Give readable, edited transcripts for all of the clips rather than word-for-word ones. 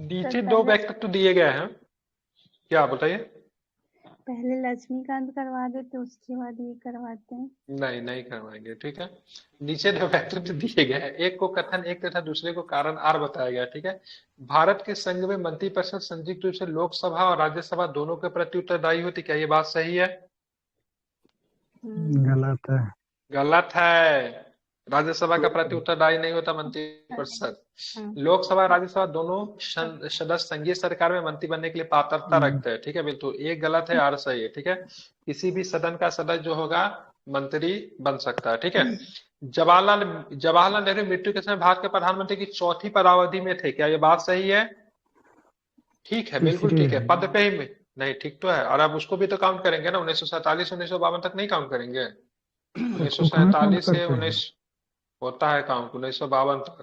नीचे दो पहले व्यक्तित्व दिए गए हैं, क्या बताइए। पहले लक्ष्मीकांत करवा देते, उसके बाद ये करवाते हैं। नहीं नहीं करवाएंगे, ठीक है। नीचे दो व्यक्तित्व दिए गए हैं, एक को कथन एक तथा दूसरे को कारण आर बताया गया है, ठीक है। भारत के संघ में मंत्रिपरिषद संयुक्त रूप से लोकसभा और राज्यसभा दोनों के प्रति उत्तरदायी होती, क्या ये बात सही है? गलत है। गलत है। राज्यसभा का प्रति उत्तरदायी नहीं होता मंत्रिपरिषद। लोकसभा और राज्यसभा दोनों सदस्य संघीय सरकार में मंत्री बनने के लिए पात्रता रखते हैं, ठीक है। बिल्कुल, एक गलत है, आर सही है, ठीक है। किसी भी सदन का सदस्य जो होगा मंत्री बन सकता है, ठीक है। जवाहरलाल जवाहरलाल नेहरू मृत्यु के समय भारत के प्रधानमंत्री की चौथी पदावधि में थे, क्या ये बात सही है? ठीक है, बिल्कुल तीसरी ठीक है, है। पद पे ही में। नहीं, ठीक तो है। और अब उसको भी तो काउंट करेंगे ना, 1947 1952 तक नहीं काउंट करेंगे? उसको कहाँ काउंट 1947 से करते हैं? 19 होता है काउंट 1952 तक,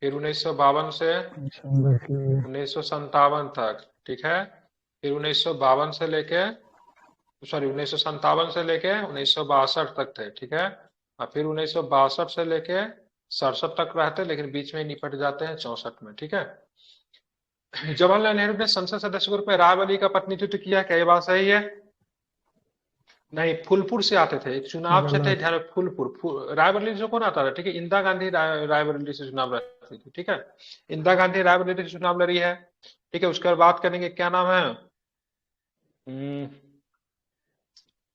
फिर 1952 से अच्छा, देख लीजिए। 1957 तक, ठीक है। फिर 1952 से लेके, सॉरी 1957 से लेके 1962 तक थे, ठीक है। और फिर 1962 से लेके 67 तक रहते, लेकिन बीच में ही निपट जाते हैं 64 में, ठीक है। जवाहरलाल नेहरू ने संसद सदस्य के रूप में रायबरेली का प्रतिनिधित्व किया, क्या ये बात सही है? नहीं, फूलपुर से आते थे, एक चुनाव से थे, गलत। ध्यान रख, रायबरेली से कौन आता था, ठीक है। इंदिरा गांधी रायबरेली से चुनाव लड़ी थी, ठीक है। इंदिरा गांधी रायबरेली से चुनाव लड़ी है, ठीक है। उसके बाद बात करेंगे, क्या नाम है,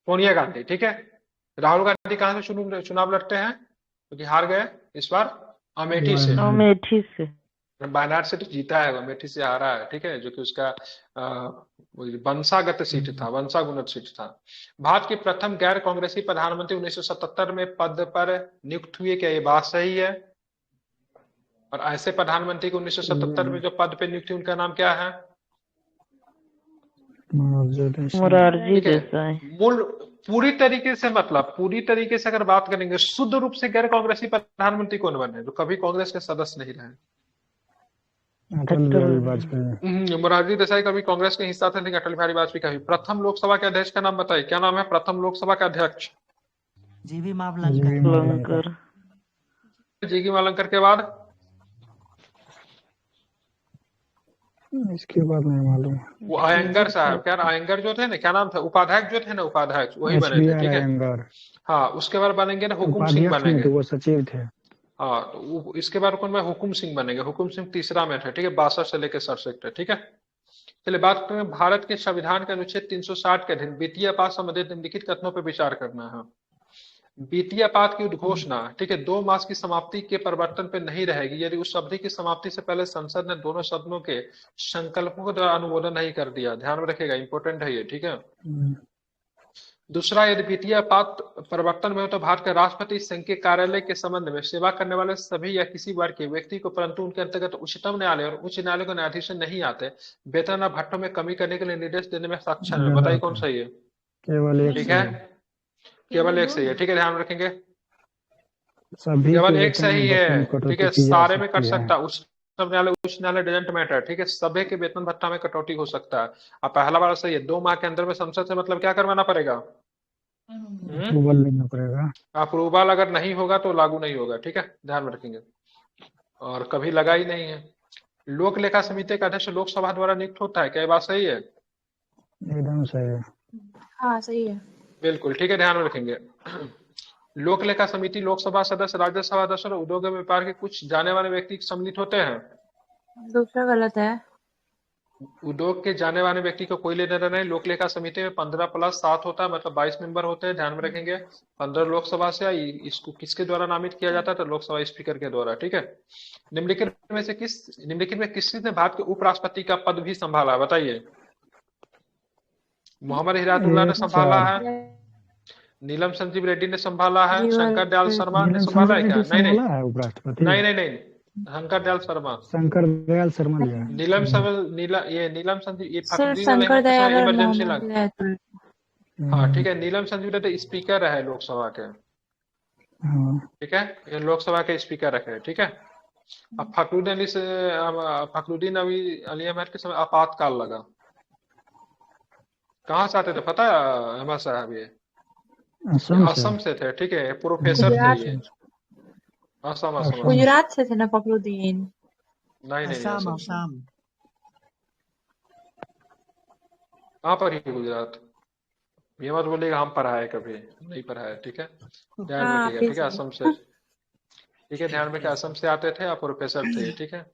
सोनिया गांधी, ठीक है। राहुल गांधी कहाँ से चुनाव लड़ते हैं, क्योंकि हार गए इस बार, अमेठी से। वायनाड। अमेठी से। वायनाड से तो जीता है, अमेठी से हारा है, ठीक है, जो कि उसका वंशागत सीट था, वंशागुनत सीट था। भारत के प्रथम गैर कांग्रेसी प्रधानमंत्री 1977 में पद पर नियुक्त हुए, क्या ये बात सही है? और ऐसे प्रधानमंत्री को 1977 में जो पद पे नियुक्त हुए, उनका नाम क्या है? मोरारजी ठीक है। देसाई। मूल पूरी तरीके से, मतलब पूरी तरीके से अगर बात करेंगे, शुद्ध रूप से गैर कांग्रेसी प्रधानमंत्री कौन बने जो कभी कांग्रेस के सदस्य नहीं रहे? अटल बिहारी वाजपेयी। मोरारजी देसाई कभी कांग्रेस के हिस्सा थे, लेकिन अटल बिहारी वाजपेयी का भी। प्रथम लोकसभा के अध्यक्ष का नाम बताइए, क्या नाम है प्रथम लोकसभा का अध्यक्ष? जीवी जीवी मावलंकर। मावलंकर। जीगी मालंकर के बाद? इसके बाद नहीं मालूम। वो अयंगर साहब, क्या अयंगर जो थे ना, क्या नाम था, उपाध्यक्ष जो थे ना, उपाध्यक्ष वही एच बने बी थे, आर ठीक है। अयंगार। हाँ, उसके बाद बनेंगे ना हुकुम सिंह उपाध्यक्ष नहीं बनेंगे। थे, वो सचिव थे। हाँ, तो इसके बाद कौन में हुकुम सिंह बनेंगे, हुकुम सिंह तीसरा में थे, ठीक है, 62 से लेकर 67 तक, ठीक है। चलिए बात करें, भारत के संविधान के अनुच्छेद 360 के अधीन वित्तीय आपात संबंधित निम्नलिखित कथनों पर विचार करना है। वित्तीय आपात की उद्घोषणा, ठीक है, 2 मास की समाप्ति के परिवर्तन पर नहीं रहेगी यदि उस अवधि की समाप्ति से पहले संसद ने दोनों सदनों के संकल्पों के द्वारा अनुमोदन नहीं कर दिया। ध्यान में रखिएगा, इंपॉर्टेंट है ये, ठीक है। दूसरा, यदि वित्तीय आपात परिवर्तन में हो तो भारत के राष्ट्रपति संघ के कार्यालय के संबंध में सेवा करने वाले सभी या किसी वर्ग के व्यक्ति को, परंतु उनके अंतर्गत उच्चतम न्यायालय और उच्च न्यायालय के न्यायाधीश नहीं आते, वेतन और भत्तों में कमी करने के लिए निर्देश देने में सक्षम है। बताइए गलत कौन है। सही है? केवल एक ठीक सही है, है। केवल एक सही है, ठीक है, ध्यान रखेंगे। सभी केवल के एक वेतन सही में भत्ते में है, ठीक कटौती है, की जा सारे में कर सकती है। सकता, उच्चतम न्यायालय उच्च न्यायालय डजंट मैटर, ठीक है, सभी के वेतन भत्ता में कटौती हो सकता है। अब पहला वाला सही है, 2 माह के अंदर में संसद से मतलब क्या करवाना पड़ेगा? अप्रूवल लेना पड़ेगा। अप्रूवल अगर नहीं होगा तो लागू नहीं होगा, ठीक है, ध्यान में रखेंगे। और कभी लगा ही नहीं है। लोक लेखा समिति का अध्यक्ष लोकसभा द्वारा नियुक्त होता है, क्या ये बात सही है? एकदम सही है। हाँ सही है। बिल्कुल ठीक है, ध्यान में रखेंगे। लोक लेखा समिति लोकसभा सदस्य, राज्यसभा सदस्य और उद्योग एवं व्यापार के कुछ जाने माने व्यक्ति सम्मिलित होते हैं। दूसरा गलत है। उद्योग के जाने वाले व्यक्ति को कोई लेना देना नहीं। लोक लेखा समिति में 15 + 7 होता है, मतलब 22 मेंबर होते हैं, ध्यान में रखेंगे। 15 लोकसभा से आई, इसको किसके द्वारा नामित किया जाता है, तो लोकसभा स्पीकर के द्वारा, ठीक है। निम्नलिखित में किस ने भारत के उपराष्ट्रपति का पद भी संभाला, बताइए। मोहम्मद हिदायतुल्लाह ने संभाला HR। है, नीलम संजीव रेड्डी ने संभाला है, जीवन शंकर दयाल शर्मा ने नीलम संभाला है संजीव क्या? रेड्डी नहीं नहीं संभाला है उपराष्ट्रपति। नहीं नहीं नहीं, शंकर दयाल शर्मा। शंकर दयाल शर्मा लिया है। नीलम सब नीलम संजीव, ये सिर्फ फखरुद्दीन शंकर अहमद के दयाल समय और इमरजेंसी मोहम्मद लगा। हिदायतुल्लाह। हाँ ठीक है, नीलम संजीव रेड्डी स्पीकर रहे लोकसभा के, हाँ। ठीक है, ये लोकसभा के स्पीकर रखे, ठीक है। अब फखरुद्दीन अली अहमद के समय आपातकाल लगा। कहाँ से आते थे पता है अहमद साहब? ये असम से। असम से थे, ठीक है, प्रोफेसर थे गुजरात ये। असम असम असम। असम। गुजरात से थे ना फखरुद्दीन? नहीं नहीं असम असम। असम। कहाँ पर ही गुजरात? ये मत बोलिएगा हम पढ़ा है, कभी नहीं पढ़ा है, ठीक है, ध्यान हाँ रखिएगा, फिर ठीक है, से असम से, ठीक है, ध्यान रखिए, यस असम से आते थे, आप प्रोफेसर थे, ठीक है।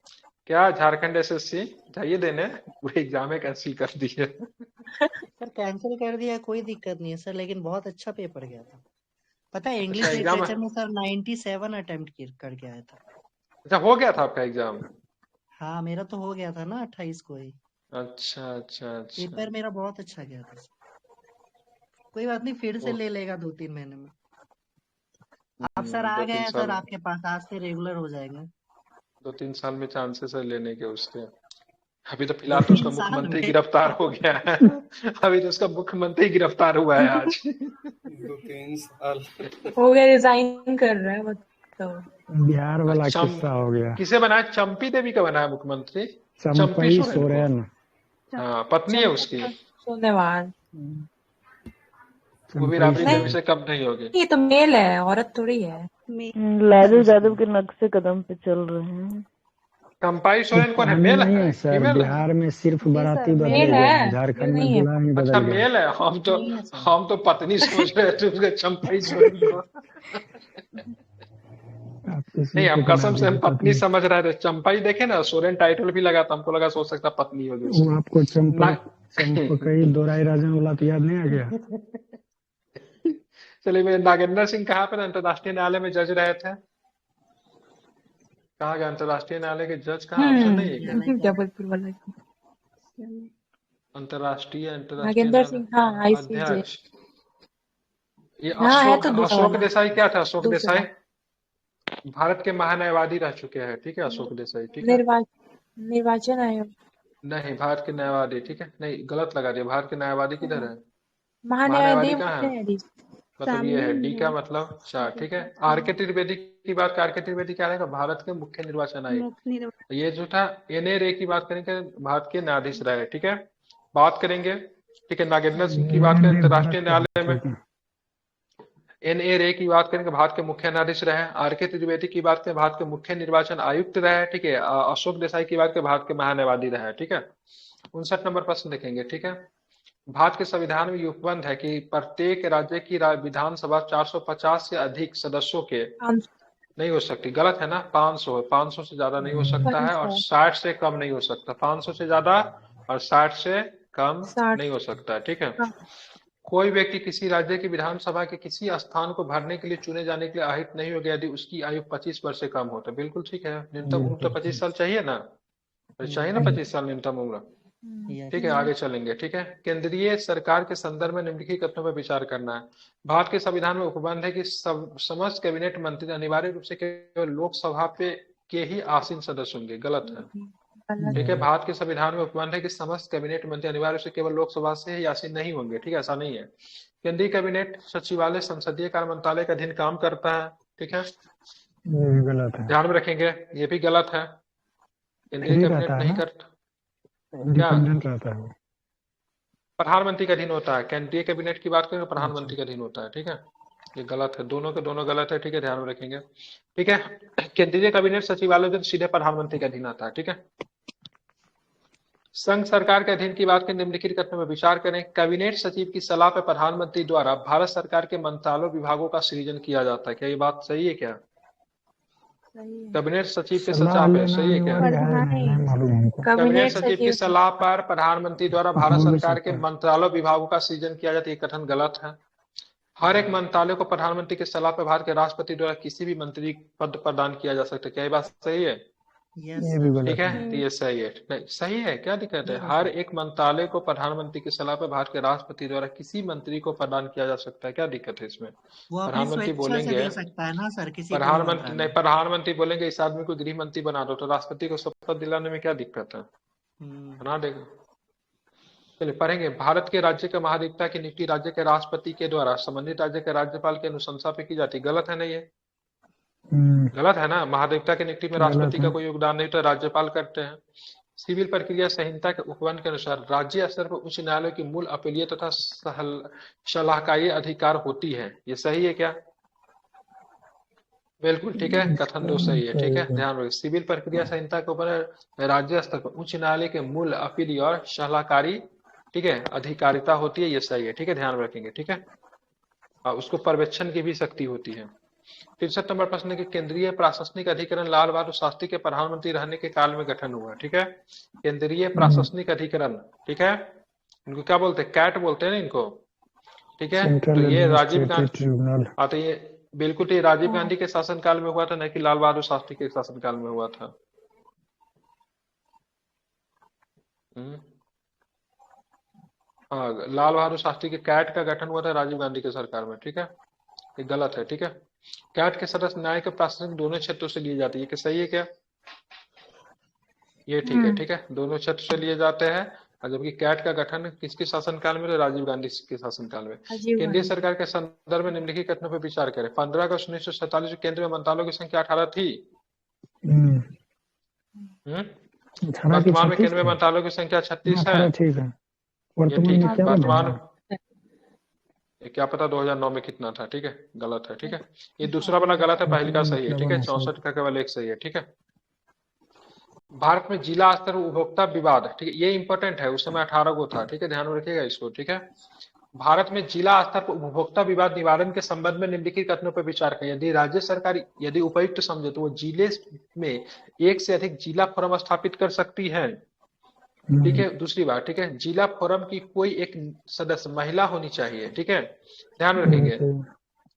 क्या झारखंड एसएससी जाइए देने, वो एग्जाम कैंसिल कर दिए। सर, कैंसिल कर दिया, कोई दिक्कत नहीं है सर, लेकिन बहुत अच्छा पेपर गया था। पता है, अच्छा इंग्लिश एग्जाम, लिटरेचर में सर 97 अटेम्प्ट करके आया था। अच्छा हो गया था आपका एग्जाम? हाँ, मेरा तो हो गया था ना 28 को ही। अच्छा अच्छा अच्छा। पेपर मेरा बहुत अच्छा गया था। कोई बात नहीं, फिर से ओ, ले लेगा 2-3 महीने में। आप सर आ दो गए तीन हैं सर साल आपके पास, आज से रेगुलर हो जाएंगे। 2-3 साल में चांसेस है लेने के उसके। अभी तो दो फिलहाल तो उसका तीन साल मुख्यमंत्री में गिरफ्तार हो गया है। अभी तो उसका मुख्यमंत्री गिरफ्तार हुआ है आज। 2-3 साल। हो गया, रिजाइन कर रहा है वो तो। बिहार वाला चम किस्सा हो गया। किसे बनाया? चंपी देवी का बनाया मुख्यमंत्री? चंपी चंपई सोरेन को। सोरेन। हाँ, पत्नी है उसकी। सोनेवाल। वो भी चंपई राबड़ी देवी नहीं, सोरेन। से कम नहीं होगी। ये तो मेल है, औरत थोड़ी है। लालू यादव के नक्शे कदम पे चल रहे हैं। चंपाई वो सोरेन कौन है? पानी मेल नहीं है, है सर, फीमेल है? बिहार में सिर्फ जी बाराती सर, बदले मेल गए है, हैं, मेल झारखंड में नहीं है। दूल्हा ही अच्छा बदल गया। मेल है, नहीं है सर। हम तो पत्नी समझ रहे थे उसके, चंपाई सोरेन को। आप किसी नहीं, को हम बना कसम से हम दीजिए पत्नी पत्नी। समझ रहे थे। चंपाई देखे ना, सोरेन टाइटल भी लगा था, हमको लगा हो सकता पत्नी होगी वो उसकी आपको ना। चंपकई दोराई राजन वाला तो याद नहीं आ गया? चलिए, मैं नागेंद्र सिंह कहाँ पर अंतर्राष्ट्रीय न्यायालय में जज रहे थे? कहाँ गए? अंतर्राष्ट्रीय न्यायालय के जज कहाँ ऑप्शन नहीं है क्या? जबलपुर वाला। अंतर्राष्ट्रीय अंतर्राष्ट्रीय नागेंद्र सिंह, हाँ न्यायालय आईसीजे। अध्यक्ष, ये हाँ है अशोक तो दूसरा अशोक वाला। देसाई क्या था? अशोक दूसरा देसाई भारत के महान्यायवादी रह चुके हैं, ठीक है, अशोक देसाई, ठीक है। निर्वाचन आयोग। नहीं, भारत के न्यायवादी, ठीक है, नहीं गलत लगा दिया, भारत के न्यायवादी किधर है? महान्यायवादी महान्यायाधीश, कहाँ मुख्य है? न्यायाधीश। मतलब ये सामने है, ही डी का है। मतलब चार, ठीक है। देखा आर के त्रिवेदी की बात, आर के त्रिवेदी क्या रहेगा? भारत के मुख्य निर्वाचन मुख्य निर्वाचन। आयुक्त। ये जो था एनए रे की बात करेंगे, भारत के न्यायाधीश रहे, ठीक है, बात करेंगे, ठीक है। नागेंद्र सिंह की बात करें ये अंतर्राष्ट्रीय भारत का न्यायालय में, ठीक है। एनए रे की बात करेंगे, भारत के मुख्य न्यायाधीश रहे। आर के त्रिवेदी की बात करें, भारत के मुख्य निर्वाचन आयुक्त रहे, ठीक है। अशोक देसाई की बात करें, भारत के महान्यायवादी रहे, ठीक है। 59 नंबर प्रश्न देखेंगे, ठीक है। भारत के संविधान में ये उपबंध है कि प्रत्येक राज्य की विधानसभा 450 से अधिक सदस्यों के नहीं हो सकती। गलत है ना? 500 है, 500 से ज्यादा नहीं हो सकता है, और 60 से कम नहीं हो सकता। 500 से ज्यादा और 60 से कम 60। नहीं हो सकता है, ठीक है। कोई व्यक्ति किसी राज्य की विधानसभा के किसी स्थान को भरने के लिए चुने जाने के लिए अहित नहीं हो गया यदि उसकी आयु 25 वर्ष से कम हो। तो बिल्कुल ठीक है, न्यूनतम उम्र तो 25 साल चाहिए ना, तो चाहिए ना 25 साल न्यूनतम उम्र, ठीक है। आगे चलेंगे, ठीक है। केंद्रीय सरकार के संदर्भ में निम्नलिखित कथनों पर विचार करना है। भारत के संविधान में उपबंध है कि समस्त कैबिनेट मंत्री अनिवार्य रूप से केवल लोकसभा पे के ही आसीन सदस्य होंगे। गलत है, ठीक है। भारत के संविधान में उपबंध है कि समस्त कैबिनेट मंत्री अनिवार्य रूप से केवल लोकसभा से ही आसीन नहीं होंगे, ठीक है, ऐसा नहीं है। केंद्रीय कैबिनेट सचिवालय संसदीय कार्य मंत्रालय के अधीन काम करता है, ठीक है, ये भी गलत है। ध्यान में रखेंगे, ये भी गलत है। केंद्रीय फ्री कैबिनेट रहता है नहीं ना, करता, क्या इंडिपेंडेंट रहता है वो। प्रधानमंत्री का अधीन होता है। केंद्रीय कैबिनेट की बात करें तो प्रधानमंत्री का अधीन होता है, ठीक है। ये गलत है, दोनों के दोनों गलत है, ठीक है, ध्यान में रखेंगे, ठीक है। केंद्रीय कैबिनेट सचिवालय जो सीधे प्रधानमंत्री के अधीन आता है, ठीक है। संघ सरकार के अधीन की बात करें, निम्नलिखित कथनों में विचार करें। कैबिनेट सचिव की सलाह पर प्रधानमंत्री द्वारा भारत सरकार के मंत्रालयों विभागों का सृजन किया जाता है। क्या ये बात सही है? क्या कैबिनेट सचिव के सलाह सलाह पे लेना सही है? क्या अनिवार्य है? नहीं मालूम हमको। कैबिनेट सचिव की सलाह पर प्रधानमंत्री द्वारा भारत हो भी सरकार के सकता है। मंत्रालय विभागों का सृजन किया जाता है, ये कथन गलत है। हर एक मंत्रालय को प्रधानमंत्री की सलाह पर भारत के राष्ट्रपति द्वारा किसी भी मंत्री पद प्रदान किया जा सकता है। क्या ये बात सही है? ये भी गलत ठीक है, है। तो ये सही है। नहीं सही है, क्या दिक्कत है? हर एक मंत्रालय को प्रधानमंत्री की सलाह पर भारत के राष्ट्रपति द्वारा किसी मंत्री को प्रदान किया जा सकता है। क्या दिक्कत है इसमें? वो अपनी प्रधानमंत्री स्वेच्छा से बोलेंगे, दे सकता है ना सर, किसी को भी प्रधानमंत्री नहीं, मंत्रालय। प्रधानमंत्री बोलेंगे इस आदमी को गृह मंत्री बना दो, तो राष्ट्रपति को शपथ दिलाने में क्या दिक्कत है? बना देगा। चलिए पढ़ेंगे। भारत के राज्य के महाधिवक्ता की नियुक्ति राज्य के राष्ट्रपति के द्वारा संबंधित राज्य के राज्यपाल की अनुशंसा पे की जाती है। गलत है ना? ये गलत है ना? महाधिवक्ता की नियुक्ति में राष्ट्रपति का कोई योगदान नहीं, तो राज्यपाल करते हैं। सिविल प्रक्रिया संहिता के उपबंध के अनुसार राज्य स्तर पर उच्च न्यायालय की मूल अपीलीय तथा सलाहकारी अधिकार होती है। ये सही है क्या? बिल्कुल ठीक है, कथन दो सही है, ठीक है, ध्यान रखिए। सिविल प्रक्रिया संहिता के ऊपर राज्य स्तर पर उच्च न्यायालय के मूल अपील और सलाहकारी ठीक है, अधिकारिता होती है, ये सही है, ठीक है, ध्यान रखेंगे, ठीक है। उसको पर्यवेक्षण की भी शक्ति होती है। 63 नंबर प्रश्न के केंद्रीय प्रशासनिक अधिकरण लाल बहादुर शास्त्री के प्रधानमंत्री रहने के काल में गठन हुआ, ठीक है। केंद्रीय प्रशासनिक अधिकरण, ठीक है, इनको क्या बोलते हैं, कैट बोलते हैं ना इनको, ठीक है। तो ये राजीव गांधी, हाँ तो ये बिल्कुल ये राजीव गांधी के शासनकाल में हुआ था, न कि लाल बहादुर शास्त्री के शासनकाल में हुआ था। हाँ, लाल बहादुर शास्त्री के कैट का गठन हुआ था राजीव गांधी के सरकार में, ठीक है। ये गलत है, ठीक है। कैट के सदस्य न्याय के प्रशासनिक दोनों क्षेत्रों से लिए जाते हैं, ये सही है क्या? ये ठीक है, ठीक है, दोनों क्षेत्र से लिए जाते हैं। और जबकि कैट का गठन किसके शासनकाल में? राजीव गांधी के शासनकाल में। केंद्रीय सरकार के संदर्भ में निम्नलिखित कथनों पर विचार करें। 15 अगस्त 1947 केंद्र में मंत्रालयों की संख्या 18 थी। वर्तमान में केंद्र में मंत्रालयों की संख्या 36 है। ठीक है, वर्तमान क्या पता 2009 में कितना था, ठीक है, गलत है, ठीक है। ये दूसरा वाला गलत है, पहले का सही है, ठीक है। 64 का केवल एक सही है, ठीक है। भारत में जिला स्तर उपभोक्ता विवाद, ठीक है, ये इंपॉर्टेंट है, उस समय 18 को था, ठीक है, ध्यान रखिएगा इसको, ठीक है। भारत में जिला स्तर पर उपभोक्ता विवाद निवारण के संबंध में निम्नलिखित कथनों पर विचार करें। यदि राज्य सरकार यदि उपयुक्त समझे तो वो जिले में एक से अधिक जिला फोरम स्थापित कर सकती है, ठीक है। दूसरी बात, ठीक है, जिला फोरम की कोई एक सदस्य महिला होनी चाहिए, ठीक है, ध्यान रखेंगे।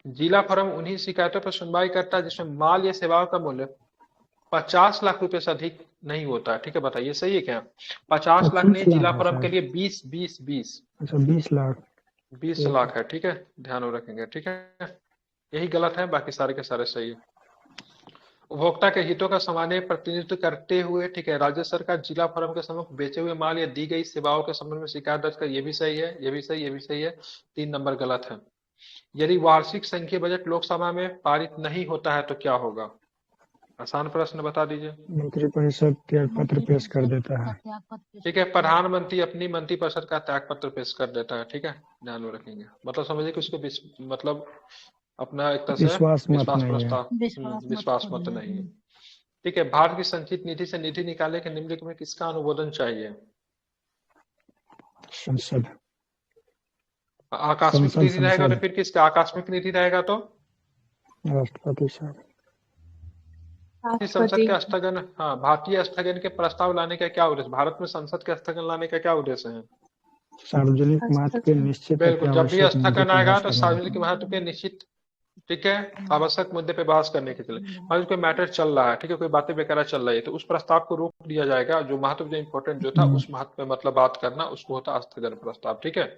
जिला फोरम उन्हीं शिकायतों पर सुनवाई करता है जिसमें माल या सेवाओं का मूल्य 50 लाख रुपए से अधिक नहीं होता, ठीक है। बताइए सही है क्या? 50 लाख नहीं, जिला फोरम के लिए 20 लाख है, ठीक है, ध्यान रखेंगे, ठीक है। यही गलत है, बाकी सारे के सारे सही है। उपभोक्ता के हितों का सामान्य प्रतिनिधित्व करते हुए, ठीक है, राज्य सरकार जिला फोरम के सम्मुख बेचे हुए माल या दी गई सेवाओं के संबंध में शिकायत दर्ज कर, ये भी सही है, ये भी सही, ये भी सही है। 3 नंबर गलत है। यदि वार्षिक संघीय बजट लोकसभा में पारित नहीं होता है तो क्या होगा? आसान प्रश्न बता दीजिए। मंत्रिपरिषद त्याग पत्र पेश कर देता है, ठीक है, प्रधानमंत्री अपनी मंत्रिपरिषद का त्याग पत्र पेश कर देता है, ठीक है, ध्यान में रखेंगे। मतलब समझिए कि उसको मतलब अपना एक तरह से विश्वास प्रस्ताव, विश्वास मत नहीं है, ठीक है। भारत की संचित निधि से निधि निकालने के निम्नलिखित में किसका अनुमोदन चाहिए? संसद। आकस्मिक निधि रहेगा तो फिर किसका? आकस्मिक निधि रहेगा तो राष्ट्रपति साहब। संसद के स्थगन, हाँ, भारतीय स्थगन के प्रस्ताव लाने का क्या उद्देश्य? भारत में संसद के स्थगन लाने का क्या उद्देश्य है? सार्वजनिक महत्व के निश्चित, बिल्कुल, जब भी स्थगन आएगा तो सार्वजनिक महत्व के निश्चित, ठीक है, आवश्यक मुद्दे पे बहस करने के लिए, और कोई मैटर चल रहा है, ठीक है, कोई बातें बेकार चल रही है तो उस प्रस्ताव को रोक दिया जाएगा। जो महत्व, जो इंपॉर्टेंट जो था उस महत्व पे मतलब बात करना, उसको होता स्थगन प्रस्ताव, ठीक है।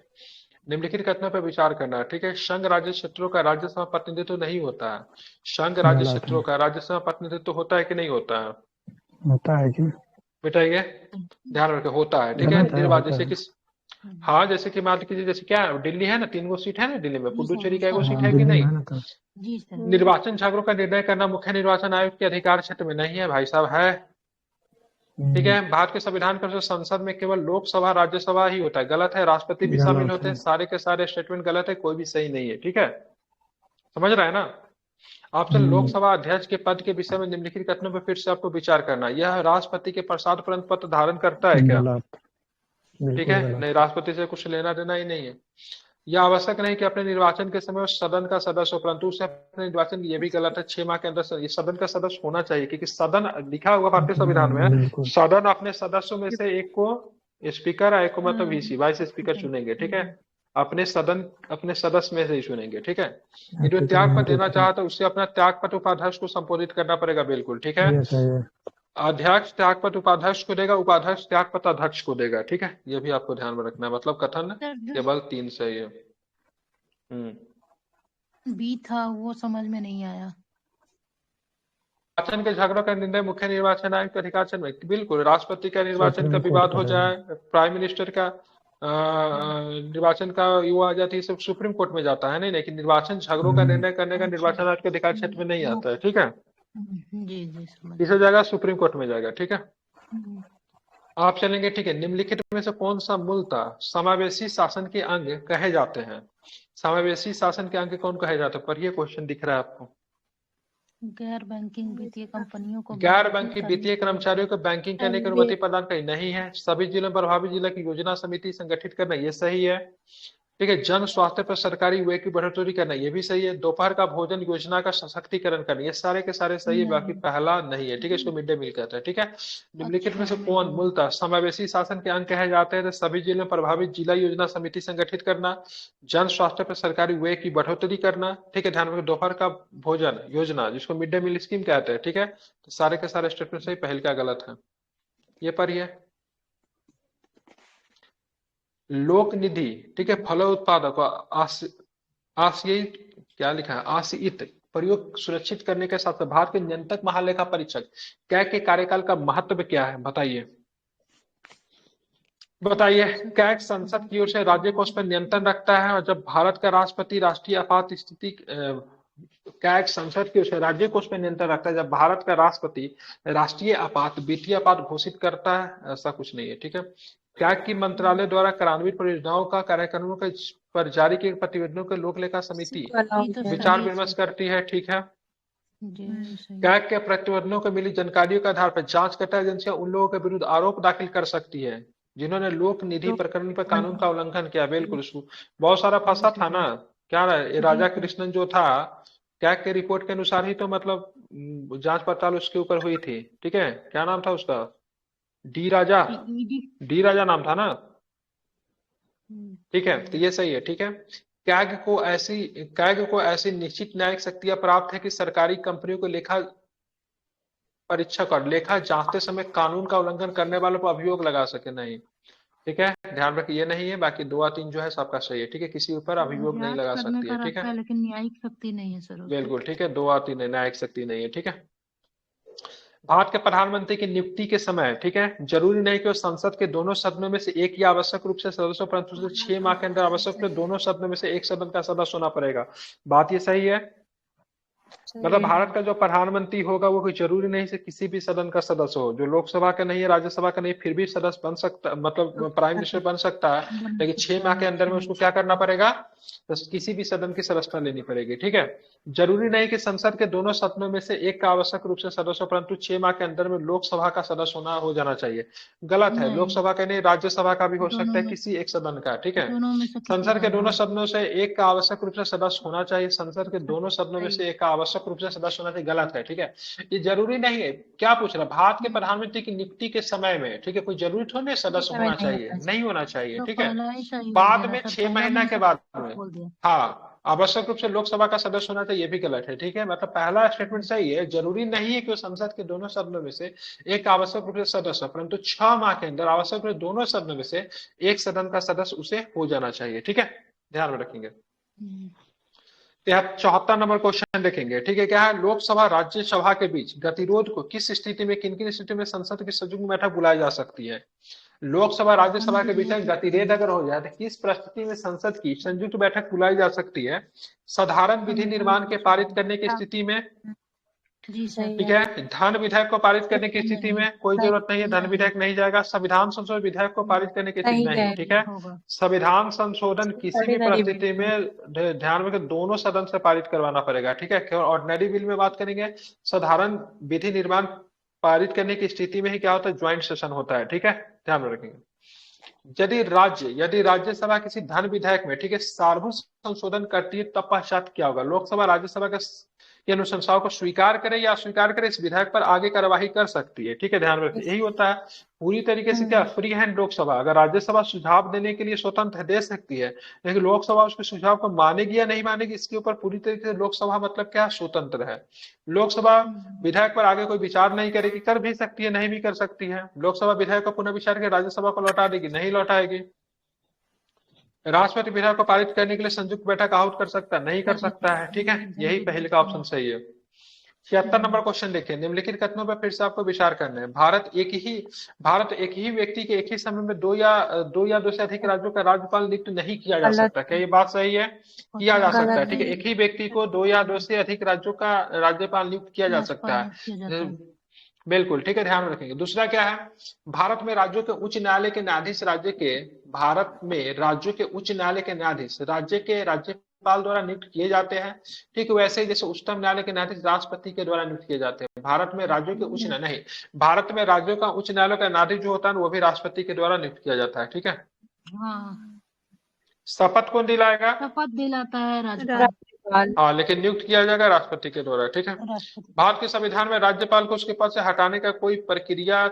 निम्नलिखित कथनों पर विचार करना है, ठीक है। संघ राज्य क्षेत्रों का राज्यसभा प्रतिनिधित्व नहीं होता है। संघ राज्य क्षेत्रों का राज्यसभा प्रतिनिधित्व होता है कि नहीं होता है? होता है क्या बेटा? ये ध्यान रखें, होता है, ठीक है। निर्वाचन जैसे कि, हाँ, जैसे कि मान लीजिए, जैसे क्या दिल्ली है ना, 3 गो सीट है ना दिल्ली में, पुडुचेरी का 1 सीट है कि नहीं? निर्वाचन झगड़ों का निर्णय करना मुख्य निर्वाचन आयोग के अधिकार क्षेत्र में नहीं है भाई साहब, है, ठीक है। भारत के संविधान के अनुसार संसद में केवल लोकसभा राज्यसभा ही होता है, गलत है। राष्ट्रपति भी शामिल होते हैं, सारे के सारे स्टेटमेंट गलत है, कोई भी सही नहीं है, ठीक है, समझ रहा है ना। ऑप्शन लोकसभा अध्यक्ष के पद के विषय में निम्नलिखित कथनों पर फिर से आपको विचार करना। यह राष्ट्रपति के प्रसाद उपरांत पद धारण करता है क्या? ठीक है, नहीं, राष्ट्रपति से कुछ लेना देना ही नहीं है। यह आवश्यक नहीं कि अपने निर्वाचन के समय सदन का सदस्य हो, परंतु उसे अपने निर्वाचन, ये भी गलत है। 6 माह के अंदर ये सदन का सदस्य होना चाहिए, क्योंकि सदन लिखा हुआ भारतीय संविधान में, सदन अपने सदस्यों में से एक को स्पीकर है, एक को मतलब वीसी वाइस स्पीकर चुनेंगे, ठीक है, अपने सदस्य में से ही चुनेंगे, ठीक है। यदि त्याग पत्र देना चाहता है उससे अपना त्याग पत्र उपाध्यक्ष को संबोधित करना पड़ेगा, बिल्कुल, ठीक है। अध्यक्ष त्याग पत्र उपाध्यक्ष को देगा, उपाध्यक्ष त्याग पत्र अध्यक्ष को देगा, ठीक है, ये भी आपको ध्यान में रखना है। मतलब कथन केवल 3 सही है। बी था वो समझ में नहीं आया। निर्वाचन के झगड़ों का निर्णय मुख्य निर्वाचन आयोग के अधिकार क्षेत्र में, बिल्कुल। राष्ट्रपति का निर्वाचन का विवाद हो जाए, प्राइम मिनिस्टर का निर्वाचन का युवा आ जाती है, सब सुप्रीम कोर्ट में जाता है, नहीं, लेकिन निर्वाचन झगड़ों का निर्णय करने का निर्वाचन आयोग के अधिकार क्षेत्र में नहीं आता है, ठीक है। जी जी, इसे जाएगा सुप्रीम कोर्ट में जाएगा, ठीक है। आप चलेंगे, ठीक है। निम्नलिखित में से कौन सा मूलतः समावेशी शासन के अंग कहे जाते हैं? समावेशी शासन के अंग कौन कहे जाते हैं? पढ़िए, क्वेश्चन दिख रहा है आपको। गैर बैंकिंग वित्तीय कंपनियों को गैर बैंकिंग बैंकिंग करने वित्तीय कर्मचारियों को बैंकिंग करने की अनुमति प्रदान करनी नहीं है। सभी जिलों में प्रभावी जिला की योजना समिति संगठित करना, ये सही है। ठीक है। जन स्वास्थ्य पर सरकारी व्यय की बढ़ोतरी करना, ये भी सही है। दोपहर का भोजन योजना का सशक्तिकरण करना, ये सारे के सारे सही है, बाकी पहला नहीं है। ठीक है। इसको मिड डे मील कहते हैं। ठीक है। निम्नलिखित में से कौन मूलतः समावेशी शासन के अंग कहे जाते हैं? तो सभी जिलों में प्रभावित जिला योजना समिति संगठित करना, जन स्वास्थ्य पर सरकारी व्यय की बढ़ोतरी करना। ठीक है। ध्यान रखिए, दोपहर का भोजन योजना जिसको मिड डे मील स्कीम कहते हैं। ठीक है। तो सारे के सारे स्टेटमेंट सही, पहल का गलत है। ये पढ़िए, लोक निधि, ठीक है, फलोत्पादक आशयित, क्या लिखा है, आशयित प्रयोग सुरक्षित करने के साथ भारत के नियंत्रक महालेखा परीक्षक कैग के कार्यकाल का महत्व क्या है? बताइए बताइए। कैग संसद की ओर से राज्य को उस पर नियंत्रण रखता है, और जब भारत का राष्ट्रपति राष्ट्रीय आपात स्थिति कैग संसद की ओर से राज्य को उस पर नियंत्रण रखता है जब भारत का राष्ट्रपति राष्ट्रीय आपात वित्तीय आपात घोषित करता है, ऐसा कुछ नहीं है। ठीक है। कैग की मंत्रालय द्वारा कार्यान्वित परियोजनाओं का कार्यक्रमों के पर जारी किए प्रतिवेदनों के लोक लेखा समिति विचार विमर्श करती है। ठीक है। कैग के प्रतिवेदनों को मिली जानकारियों के आधार पर जांचकर्ता एजेंसियां उन लोगों के विरुद्ध आरोप दाखिल कर सकती है जिन्होंने लोक निधि प्रकरण पर कानून का उल्लंघन किया। बिल्कुल, उसको बहुत सारा फंसा था ना, क्या रहा, राजा कृष्णन जो था, कैग के रिपोर्ट के अनुसार ही तो मतलब जांच पड़ताल उसके ऊपर हुई थी। ठीक है। क्या नाम था उसका? डी राजा नाम था ना। ठीक है। तो ये सही है। ठीक है। कैग को ऐसी निश्चित न्यायिक शक्तियां प्राप्त है कि सरकारी कंपनियों को लेखा परीक्षक और लेखा जांचते समय कानून का उल्लंघन करने वालों पर अभियोग लगा सके। नहीं। ठीक है। ध्यान रखिए, ये नहीं है, बाकी 2 और 3 जो है सबका सही है। ठीक है। किसी ऊपर अभियोग नहीं लगा सकती है। ठीक है। लेकिन न्यायिक शक्ति नहीं है सर। बिल्कुल ठीक है। 2 और 3 है, न्यायिक शक्ति नहीं है। ठीक है। भारत के प्रधानमंत्री की नियुक्ति के समय, ठीक है, जरूरी नहीं कि वो संसद के दोनों सदनों में से एक ही आवश्यक रूप से सदस्य हो, परंतु उसे 6 माह के अंदर आवश्यक रूप से दोनों सदनों में से एक सदन का सदस्य होना पड़ेगा। बात ये सही है। मतलब भारत का जो प्रधानमंत्री होगा वो कोई जरूरी नहीं से किसी भी सदन का सदस्य हो, जो लोकसभा का नहीं है, राज्यसभा का नहीं, फिर भी सदस्य बन सकता, मतलब प्राइम मिनिस्टर बन सकता है, लेकिन 6 माह के अंदर में उसको क्या करना पड़ेगा? तो किसी भी सदन की सदस्यता लेनी पड़ेगी। ठीक है। जरूरी नहीं कि संसद के दोनों सदनों में से एक का आवश्यक रूप से सदस्य हो, परंतु 6 माह के अंदर में लोकसभा का सदस्य हो जाना चाहिए। गलत है। लोकसभा का नहीं, राज्यसभा का भी हो सकता है, किसी एक सदन का। ठीक है। संसद के दोनों सदनों से एक का आवश्यक रूप से सदस्य होना चाहिए। संसद के दोनों सदनों में से एक का आवश्यक रूप से सदस्य होना चाहिए। गलत है। ठीक है। ये जरूरी नहीं है। क्या पूछ रहा? भारत के प्रधानमंत्री की नियुक्ति के समय में, ठीक है, कोई जरूरी थोड़ी नहीं सदस्य होना चाहिए, नहीं होना चाहिए। ठीक है। बाद में 6 महीना के बाद में, हाँ, आवश्यक रूप से लोकसभा का सदस्य होना चाहिए, ये भी गलत है। ठीक है। मतलब पहला स्टेटमेंट सही है, जरूरी नहीं है कि वो संसद के दोनों सदनों में से एक आवश्यक रूप से सदस्य, परंतु 6 माह के अंदर आवश्यक रूप से दोनों सदनों में से एक सदन का सदस्य उसे हो जाना चाहिए। ठीक है। ध्यान में रखेंगे। 74 नंबर क्वेश्चन देखेंगे। ठीक है। क्या है? लोकसभा राज्यसभा के बीच गतिरोध को किस स्थिति में, किन किन स्थिति में संसद की संयुक्त बैठक बुलाई जा सकती है? लोकसभा राज्यसभा के बीच गतिरोध अगर हो जाए तो किस परिस्थिति में संसद की संयुक्त बैठक बुलाई जा सकती है? साधारण विधि निर्माण के पारित करने की स्थिति में, ठीक है, धन विधेयक को पारित करने की स्थिति में कोई जरूरत नहीं है, धन विधेयक नहीं जाएगा। संविधान संशोधन विधेयक को पारित करने की स्थिति नहीं। ठीक है। संविधान संशोधन किसी भी परिस्थिति में, ध्यान में, दोनों सदन से पारित करवाना पड़ेगा। ठीक है। केवल ऑर्डिनरी बिल में बात करेंगे, साधारण विधि निर्माण पारित करने की स्थिति में ही क्या होता है? ज्वाइंट सेशन होता है। ठीक है। ध्यान में रखेंगे। यदि राज्यसभा किसी धन विधेयक में, ठीक है, सार्वभौम संशोधन करती है तब पश्चात क्या होगा? लोकसभा राज्यसभा के अनुशंसाओं को स्वीकार करे या अस्वीकार करे, इस विधेयक पर आगे कार्यवाही कर सकती है। ठीक है। ध्यान रखिए, यही होता है पूरी तरीके से क्या, फ्री हैंड लोकसभा। अगर राज्यसभा सुझाव देने के लिए स्वतंत्र दे सकती है, लेकिन लोकसभा उसके सुझाव को मानेगी या नहीं मानेगी, इसके ऊपर पूरी तरीके से लोकसभा मतलब क्या, स्वतंत्र है। लोकसभा विधेयक पर आगे कोई विचार नहीं करेगी, कर भी सकती है, नहीं भी कर सकती है। लोकसभा विधेयक का पुनः विचार कर राज्यसभा को लौटा देगी, नहीं लौटाएगी। राष्ट्रपति विधेयक को पारित करने के लिए संयुक्त बैठक आहूत कर सकता है, नहीं कर सकता है। ठीक है। यही पहले का ऑप्शन सही है। 76 नंबर क्वेश्चन देखिए। निम्नलिखित कथनों पर फिर से आपको विचार करना है। भारत एक ही व्यक्ति के एक ही समय में दो या दो से अधिक राज्यों का राज्यपाल नियुक्त नहीं किया जा सकता। क्या ये बात सही है? किया जा सकता है। ठीक है। एक ही व्यक्ति को 2 या 2 से अधिक राज्यों का राज्यपाल नियुक्त किया जा सकता है। बिल्कुल ठीक है। ध्यान में रखेंगे। दूसरा क्या है? भारत में राज्यों के उच्च न्यायालय के न्यायाधीश राज्य के राज्यपाल द्वारा नियुक्त किए जाते हैं, ठीक वैसे ही जैसे उच्चतम न्यायालय के न्यायाधीश राष्ट्रपति के द्वारा नियुक्त किए जाते हैं। भारत में राज्यों के उच्च नहीं, भारत में राज्यों का उच्च न्यायालय का न्यायाधीश जो होता है वो भी राष्ट्रपति के द्वारा नियुक्त किया जाता है, ठीक है। हाँ, शपथ कौन दिलाएगा? शपथ दिलाता है राज्यपाल। राज्यपाल। हाँ, लेकिन नियुक्त किया जाएगा राष्ट्रपति के द्वारा, ठीक है। राष्ट्रपति। भारत के संविधान में राज्यपाल को उसके पद से हटाने का कोई प्रक्रिया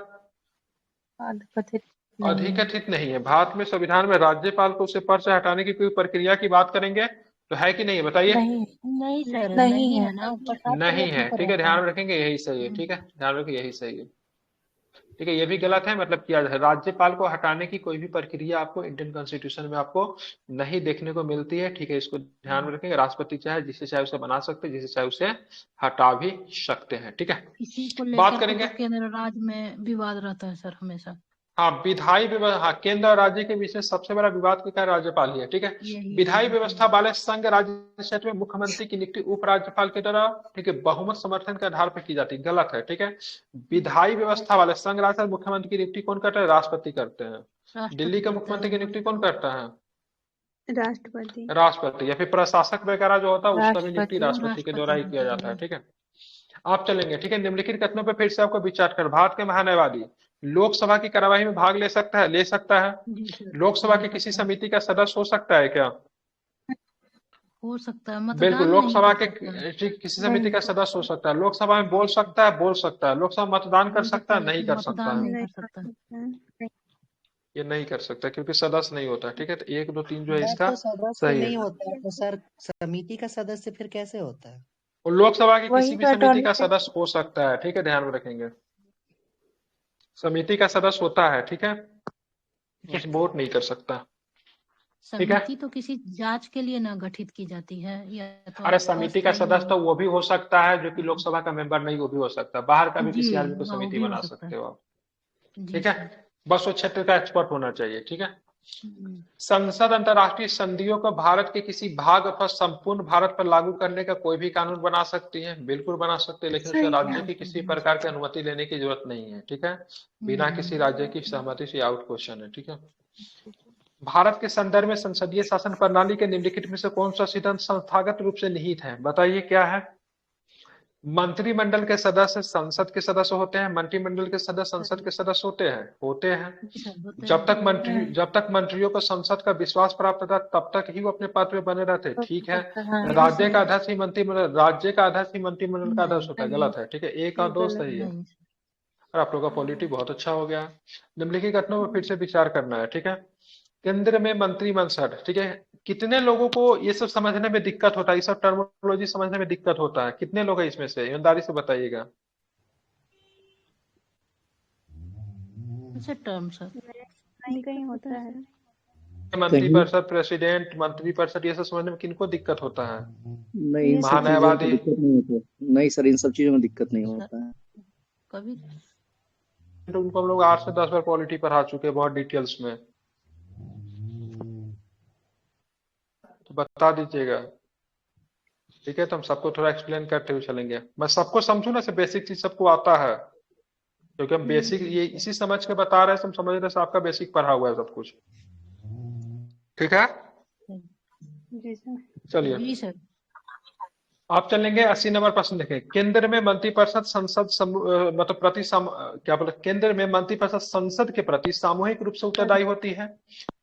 अधिकथित नहीं है। अधिकथित नहीं है। भारत में संविधान में राज्यपाल को उसके पद से हटाने की कोई प्रक्रिया की बात करेंगे तो है कि नहीं है, बताइए। नहीं नहीं सर, नहीं नहीं है। है ना, प्रसाद नहीं प्रयत्न है, कर ठीक है, रहा ध्यान था। रखेंगे यही सही है, ठीक है, ध्यान रखें यही सही है, ठीक है। ये भी गलत है, मतलब किया जाए राज्यपाल को हटाने की कोई भी प्रक्रिया आपको इंडियन कॉन्स्टिट्यूशन में आपको नहीं देखने को मिलती है, ठीक है, इसको ध्यान में रखेंगे। राष्ट्रपति चाहे जिसे चाहे उसे बना सकते हैं, जिसे चाहे उसे हटा भी सकते हैं, ठीक है। इसी को बात लेकर के करेंगे तो केंद्र राज्य में विवाद रहता है सर हमेशा। हाँ, विधायी व्यवस्था, हाँ, केंद्र और राज्य के बीच में सबसे बड़ा विवाद का क्या, राज्यपाल ही है, ठीक है। यही विधायी है। व्यवस्था वाले संघ राज्य क्षेत्र में मुख्यमंत्री की नियुक्ति उपराज्यपाल के द्वारा, ठीक है, बहुमत समर्थन के आधार पर की जाती है, गलत है, ठीक है। विधायी व्यवस्था वाले संघ राज्य मुख्यमंत्री की नियुक्ति कौन करता है? राष्ट्रपति करते हैं। राष्ट्रपति दिल्ली का करता मुख्यमंत्री है। की नियुक्ति कौन करता है? राष्ट्रपति। राष्ट्रपति, या फिर प्रशासक वगैरह जो होता है उसका भी नियुक्ति राष्ट्रपति। राष्ट्रपति के द्वारा ही किया करता जाता है, ठीक है। आप चलेंगे, ठीक है। निम्नलिखित कथनों पर फिर से आपको विचार कर, भारत के महान्यायवादी लोकसभा की कार्यवाही में भाग ले सकता है? ले सकता है। जी सर, लोकसभा ले की किसी सकता है। समिति का सदस्य हो सकता है क्या? हो सकता है, बिल्कुल, मतदान नहीं लोकसभा कर के सकता है। किसी समिति का सदस्य हो सकता है। लोकसभा में बोल सकता है, बोल सकता है। लोकसभा मतदान कर बोल सकता है, नहीं लेकिन कर सकता मतदान है। नहीं नहीं कर कर सकता। सकता है। ये नहीं कर सकता क्योंकि सदस्य नहीं होता, ठीक है। तो 1 2 3 जो है जब इसका तो सदस्य सही नहीं है। होता है तो सर समिति का सदस्य फिर कैसे होता है? और लोकसभा की वही किसी भी तो समिति का अटॉर्नी सदस्य हो सकता है, ठीक है, ध्यान में रखेंगे। समिति का सदस्य होता है, ठीक है, कुछ वोट नहीं कर सकता, ठीक है। समिति तो किसी जांच के लिए ना गठित की जाती है, या तो अरे समिति का अस्थायी सदस्य तो वो भी हो सकता है जो कि लोकसभा का मेंबर नहीं, वो भी हो सकता है। बाहर का भी जी, किसी आदमी को हाँ, वो समिति भी हो बना सकता सकते है। हो आप, जी ठीक है। सर। बस वो क्षेत्र का एक्सपर्ट होना चाहिए, ठीक है। हम्म। संसद अंतर्राष्ट्रीय संधियों को भारत के किसी भाग अथवा संपूर्ण भारत पर लागू करने का कोई भी कानून बना सकती है, बिल्कुल बना सकते हैं, लेकिन उसे सही राज्य है। की किसी प्रकार की अनुमति लेने की जरूरत नहीं है, ठीक है। बिना किसी राज्य की सहमति से आउट क्वेश्चन है, ठीक है। भारत के संदर्भ में संसदीय शासन प्रणाली के निम्नलिखित में से कौन सा सिद्धांत संस्थागत रूप से निहित है? बताइए क्या है? मंत्रिमंडल के सदस्य संसद के सदस्य होते हैं, मंत्रिमंडल के सदस्य संसद के सदस्य होते हैं। जी सर, होते जब हैं। तक मंत्रियों को संसद का विश्वास प्राप्त होता तब तक ही वो अपने पद पे बने रहते, ठीक है। हाँ। राज्य का अध्यक्ष ही मंत्रिमंडल का अध्यक्ष होता है, नहीं। गलत है, ठीक है। 1 और 2 सही है। नहीं। और आप लोगों का पॉलिटी बहुत अच्छा हो गया। निम्नलिखित घटनाओं पर फिर से विचार करना है, ठीक है। केंद्र में मंत्रिमंडल, ठीक है। कितने लोगों को ये सब समझने में दिक्कत होता है, ये सब टर्मिनोलॉजी समझने में दिक्कत होता है? कितने लोग हैं इसमें से, ईमानदारी से बताइएगा। अच्छा टर्म सर। कहीं कहीं होता है। मंत्रिपरिषद, प्रेसिडेंट, मंत्रिपरिषद, ये सब समझने में किनको दिक्कत होता है? नहीं, इन सब चीजों में महान्यायवादी। तो दिक्कत नहीं होता। नहीं सर, इन सब चीजों में दिक्कत नहीं होता है। कभी तो उनको हम लोग 8 से 10 बार पॉलिटी पढ़ा चुके हैं बहुत डिटेल्स में, तो बता दीजिएगा, ठीक है। तो हम सबको थोड़ा एक्सप्लेन करते हुए चलेंगे। मैं सबको समझू ना, से बेसिक चीज सबको आता है, क्योंकि हम बेसिक ये इसी समझ के बता रहे हैं, हम समझ रहे हैं आपका बेसिक पढ़ा हुआ है सब कुछ, ठीक है। जी सर। चलिए जी सर। आप चलेंगे 80 नंबर प्रश्न देखें। केंद्र में मंत्रिपरिषद केंद्र में मंत्रिपरिषद संसद के प्रति सामूहिक रूप से उत्तरदायी होती है,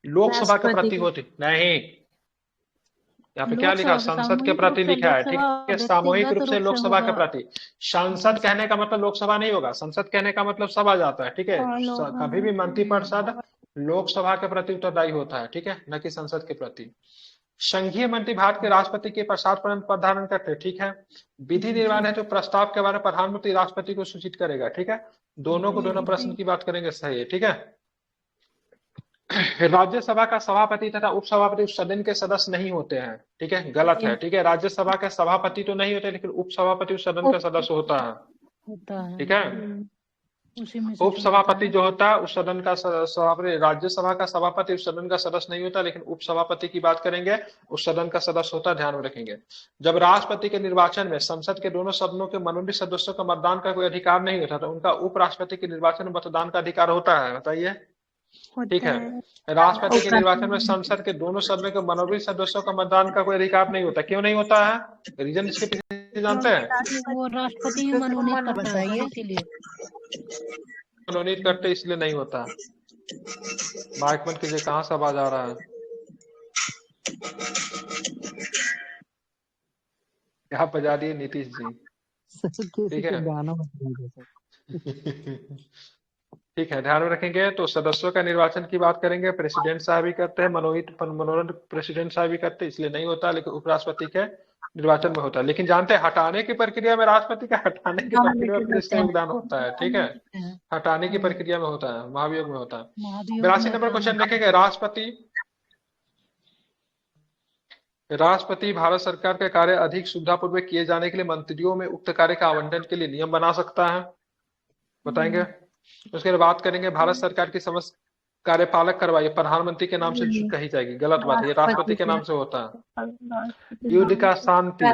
लोकसभा के प्रति होती नहीं। यहाँ पे क्या लिखा? संसद के प्रति लिखा है, ठीक है। सामूहिक रूप से लोकसभा के प्रति। सांसद कहने का मतलब लोकसभा नहीं होगा, संसद कहने का मतलब सभा जाता है, ठीक है। कभी भी मंत्रिपरिषद लोकसभा के प्रति उत्तरदायी होता है, ठीक है, न कि संसद के प्रति। संघीय मंत्री भारत के राष्ट्रपति के पश्चात पद धारण करते हैं, ठीक है। विधि निर्माण है तो प्रस्ताव के बारे में प्रधानमंत्री राष्ट्रपति को सूचित करेगा, ठीक है। दोनों प्रश्न की बात करेंगे, सही है, ठीक है। राज्यसभा का सभापति तथा उपसभापति उस सदन के सदस्य नहीं होते हैं, ठीक है, गलत है, ठीक है। राज्यसभा के सभापति तो नहीं होते, लेकिन उपसभापति उस सदन का सदस्य होता है, ठीक है। उसी में से उपसभापति जो होता है उस सदन का सभापति, राज्यसभा का सभापति उस सदन का सदस्य नहीं होता, लेकिन उपसभापति की बात करेंगे उस सदन का सदस्य होता है, ध्यान में रखेंगे। जब राष्ट्रपति के निर्वाचन में संसद के दोनों सदनों के मनोनीत सदस्यों का मतदान का कोई अधिकार नहीं होता, तो उनका उपराष्ट्रपति के निर्वाचन में मतदान का अधिकार होता है, बताइए। ठीक होता है। है। राष्ट्रपति के निर्वाचन में संसद के दोनों सदनों के मनोनीत सदस्यों का मतदान का कोई अधिकार नहीं होता। क्यों नहीं होता है? रीजन इसके पीछे जानते क्योंकि हैं? वो राष्ट्रपति ही क्योंकि मनोनीत मन करता है सर, बताइए। इसीलिए। मनोनीत करते इसलिए नहीं होता। माइक बंद कीजिए, कहाँ से आवाज आ रहा है? क्या बजा दिए नीतीश जी? सर किसी ठीक के है। गाना बजा दो सर। ठीक है, ध्यान में रखेंगे। तो सदस्यों का निर्वाचन की बात करेंगे, प्रेसिडेंट साहब ही करते हैं, मनोनीत प्रेसिडेंट साहब ही करते हैं, इसलिए नहीं होता। लेकिन उपराष्ट्रपति के निर्वाचन में होता है। लेकिन जानते हैं हटाने की प्रक्रिया में, राष्ट्रपति का हटाने की प्रक्रिया में किसका योगदान होता है? ठीक है, हटाने की प्रक्रिया में होता है, महाभियोग में होता है। महाभियोग 82 में नंबर होता क्वेश्चन है। देखेंगे। राष्ट्रपति भारत सरकार के कार्य अधिक सुविधापूर्वक किए जाने के लिए मंत्रियों में उक्त कार्य का आवंटन के लिए नियम बना सकता है। बताएंगे। उसके बाद बात करेंगे भारत सरकार की समस्त कार्यपालक करवाई प्रधानमंत्री के नाम से कही जाएगी। गलत बात है, ये राष्ट्रपति के नाम से होता है। युद्ध का शांति,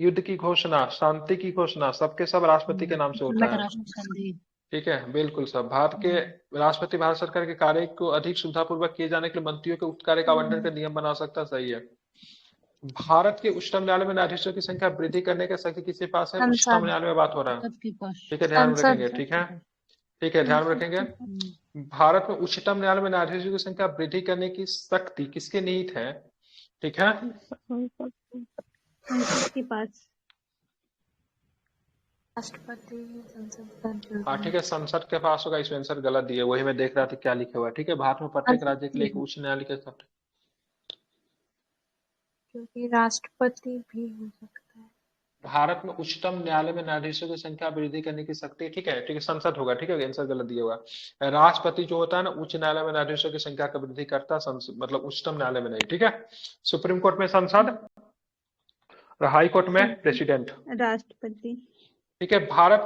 युद्ध की घोषणा, शांति की घोषणा, सबके सब राष्ट्रपति के नाम से होता है। राष्ट्र संधि। ठीक है, बिल्कुल सब। भारत के राष्ट्रपति भारत सरकार के कार्य को अधिक सुविधापूर्वक किए जाने के लिए मंत्रियों के उक्त कार्य का आवंटन का नियम बना सकता है। सही है। भारत के उच्चतम न्यायालय में न्यायाधीशों की संख्या वृद्धि करने के शक्ति किसके पास है? उच्चतम न्यायालय में बात हो रहा है। सबके पास। ठीक है, ध्यान में रखेंगे। ठीक है, ठीक है, ध्यान में रखेंगे। भारत में उच्चतम न्यायालय में न्यायाधीशों की संख्या वृद्धि करने की शक्ति किसके निहित है? ठीक है, संसद के पास। राष्ट्रपति संसद। हाँ ठीक है, संसद के पास होगा। इसमें आंसर गलत दिए, वही मैं देख रहा था क्या लिखा हुआ है। ठीक है, भारत में प्रत्येक राज्य के लिए एक उच्च न्यायालय के साथ। क्योंकि राष्ट्रपति भी हो सकता है। भारत में उच्चतम न्यायालय में न्यायाधीशों की संख्या वृद्धि करने की शक्ति। ठीक है, ठीक है, संसद होगा। ठीक है, आंसर गलत दिया हुआ। राष्ट्रपति जो होता है ना, उच्च न्यायालय में न्यायाधीशों की संख्या का वृद्धि करता है, मतलब उच्चतम न्यायालय में नहीं। ठीक है, सुप्रीम कोर्ट में संसद और हाई कोर्ट में प्रेसिडेंट। राष्ट्रपति। ठीक है, भारत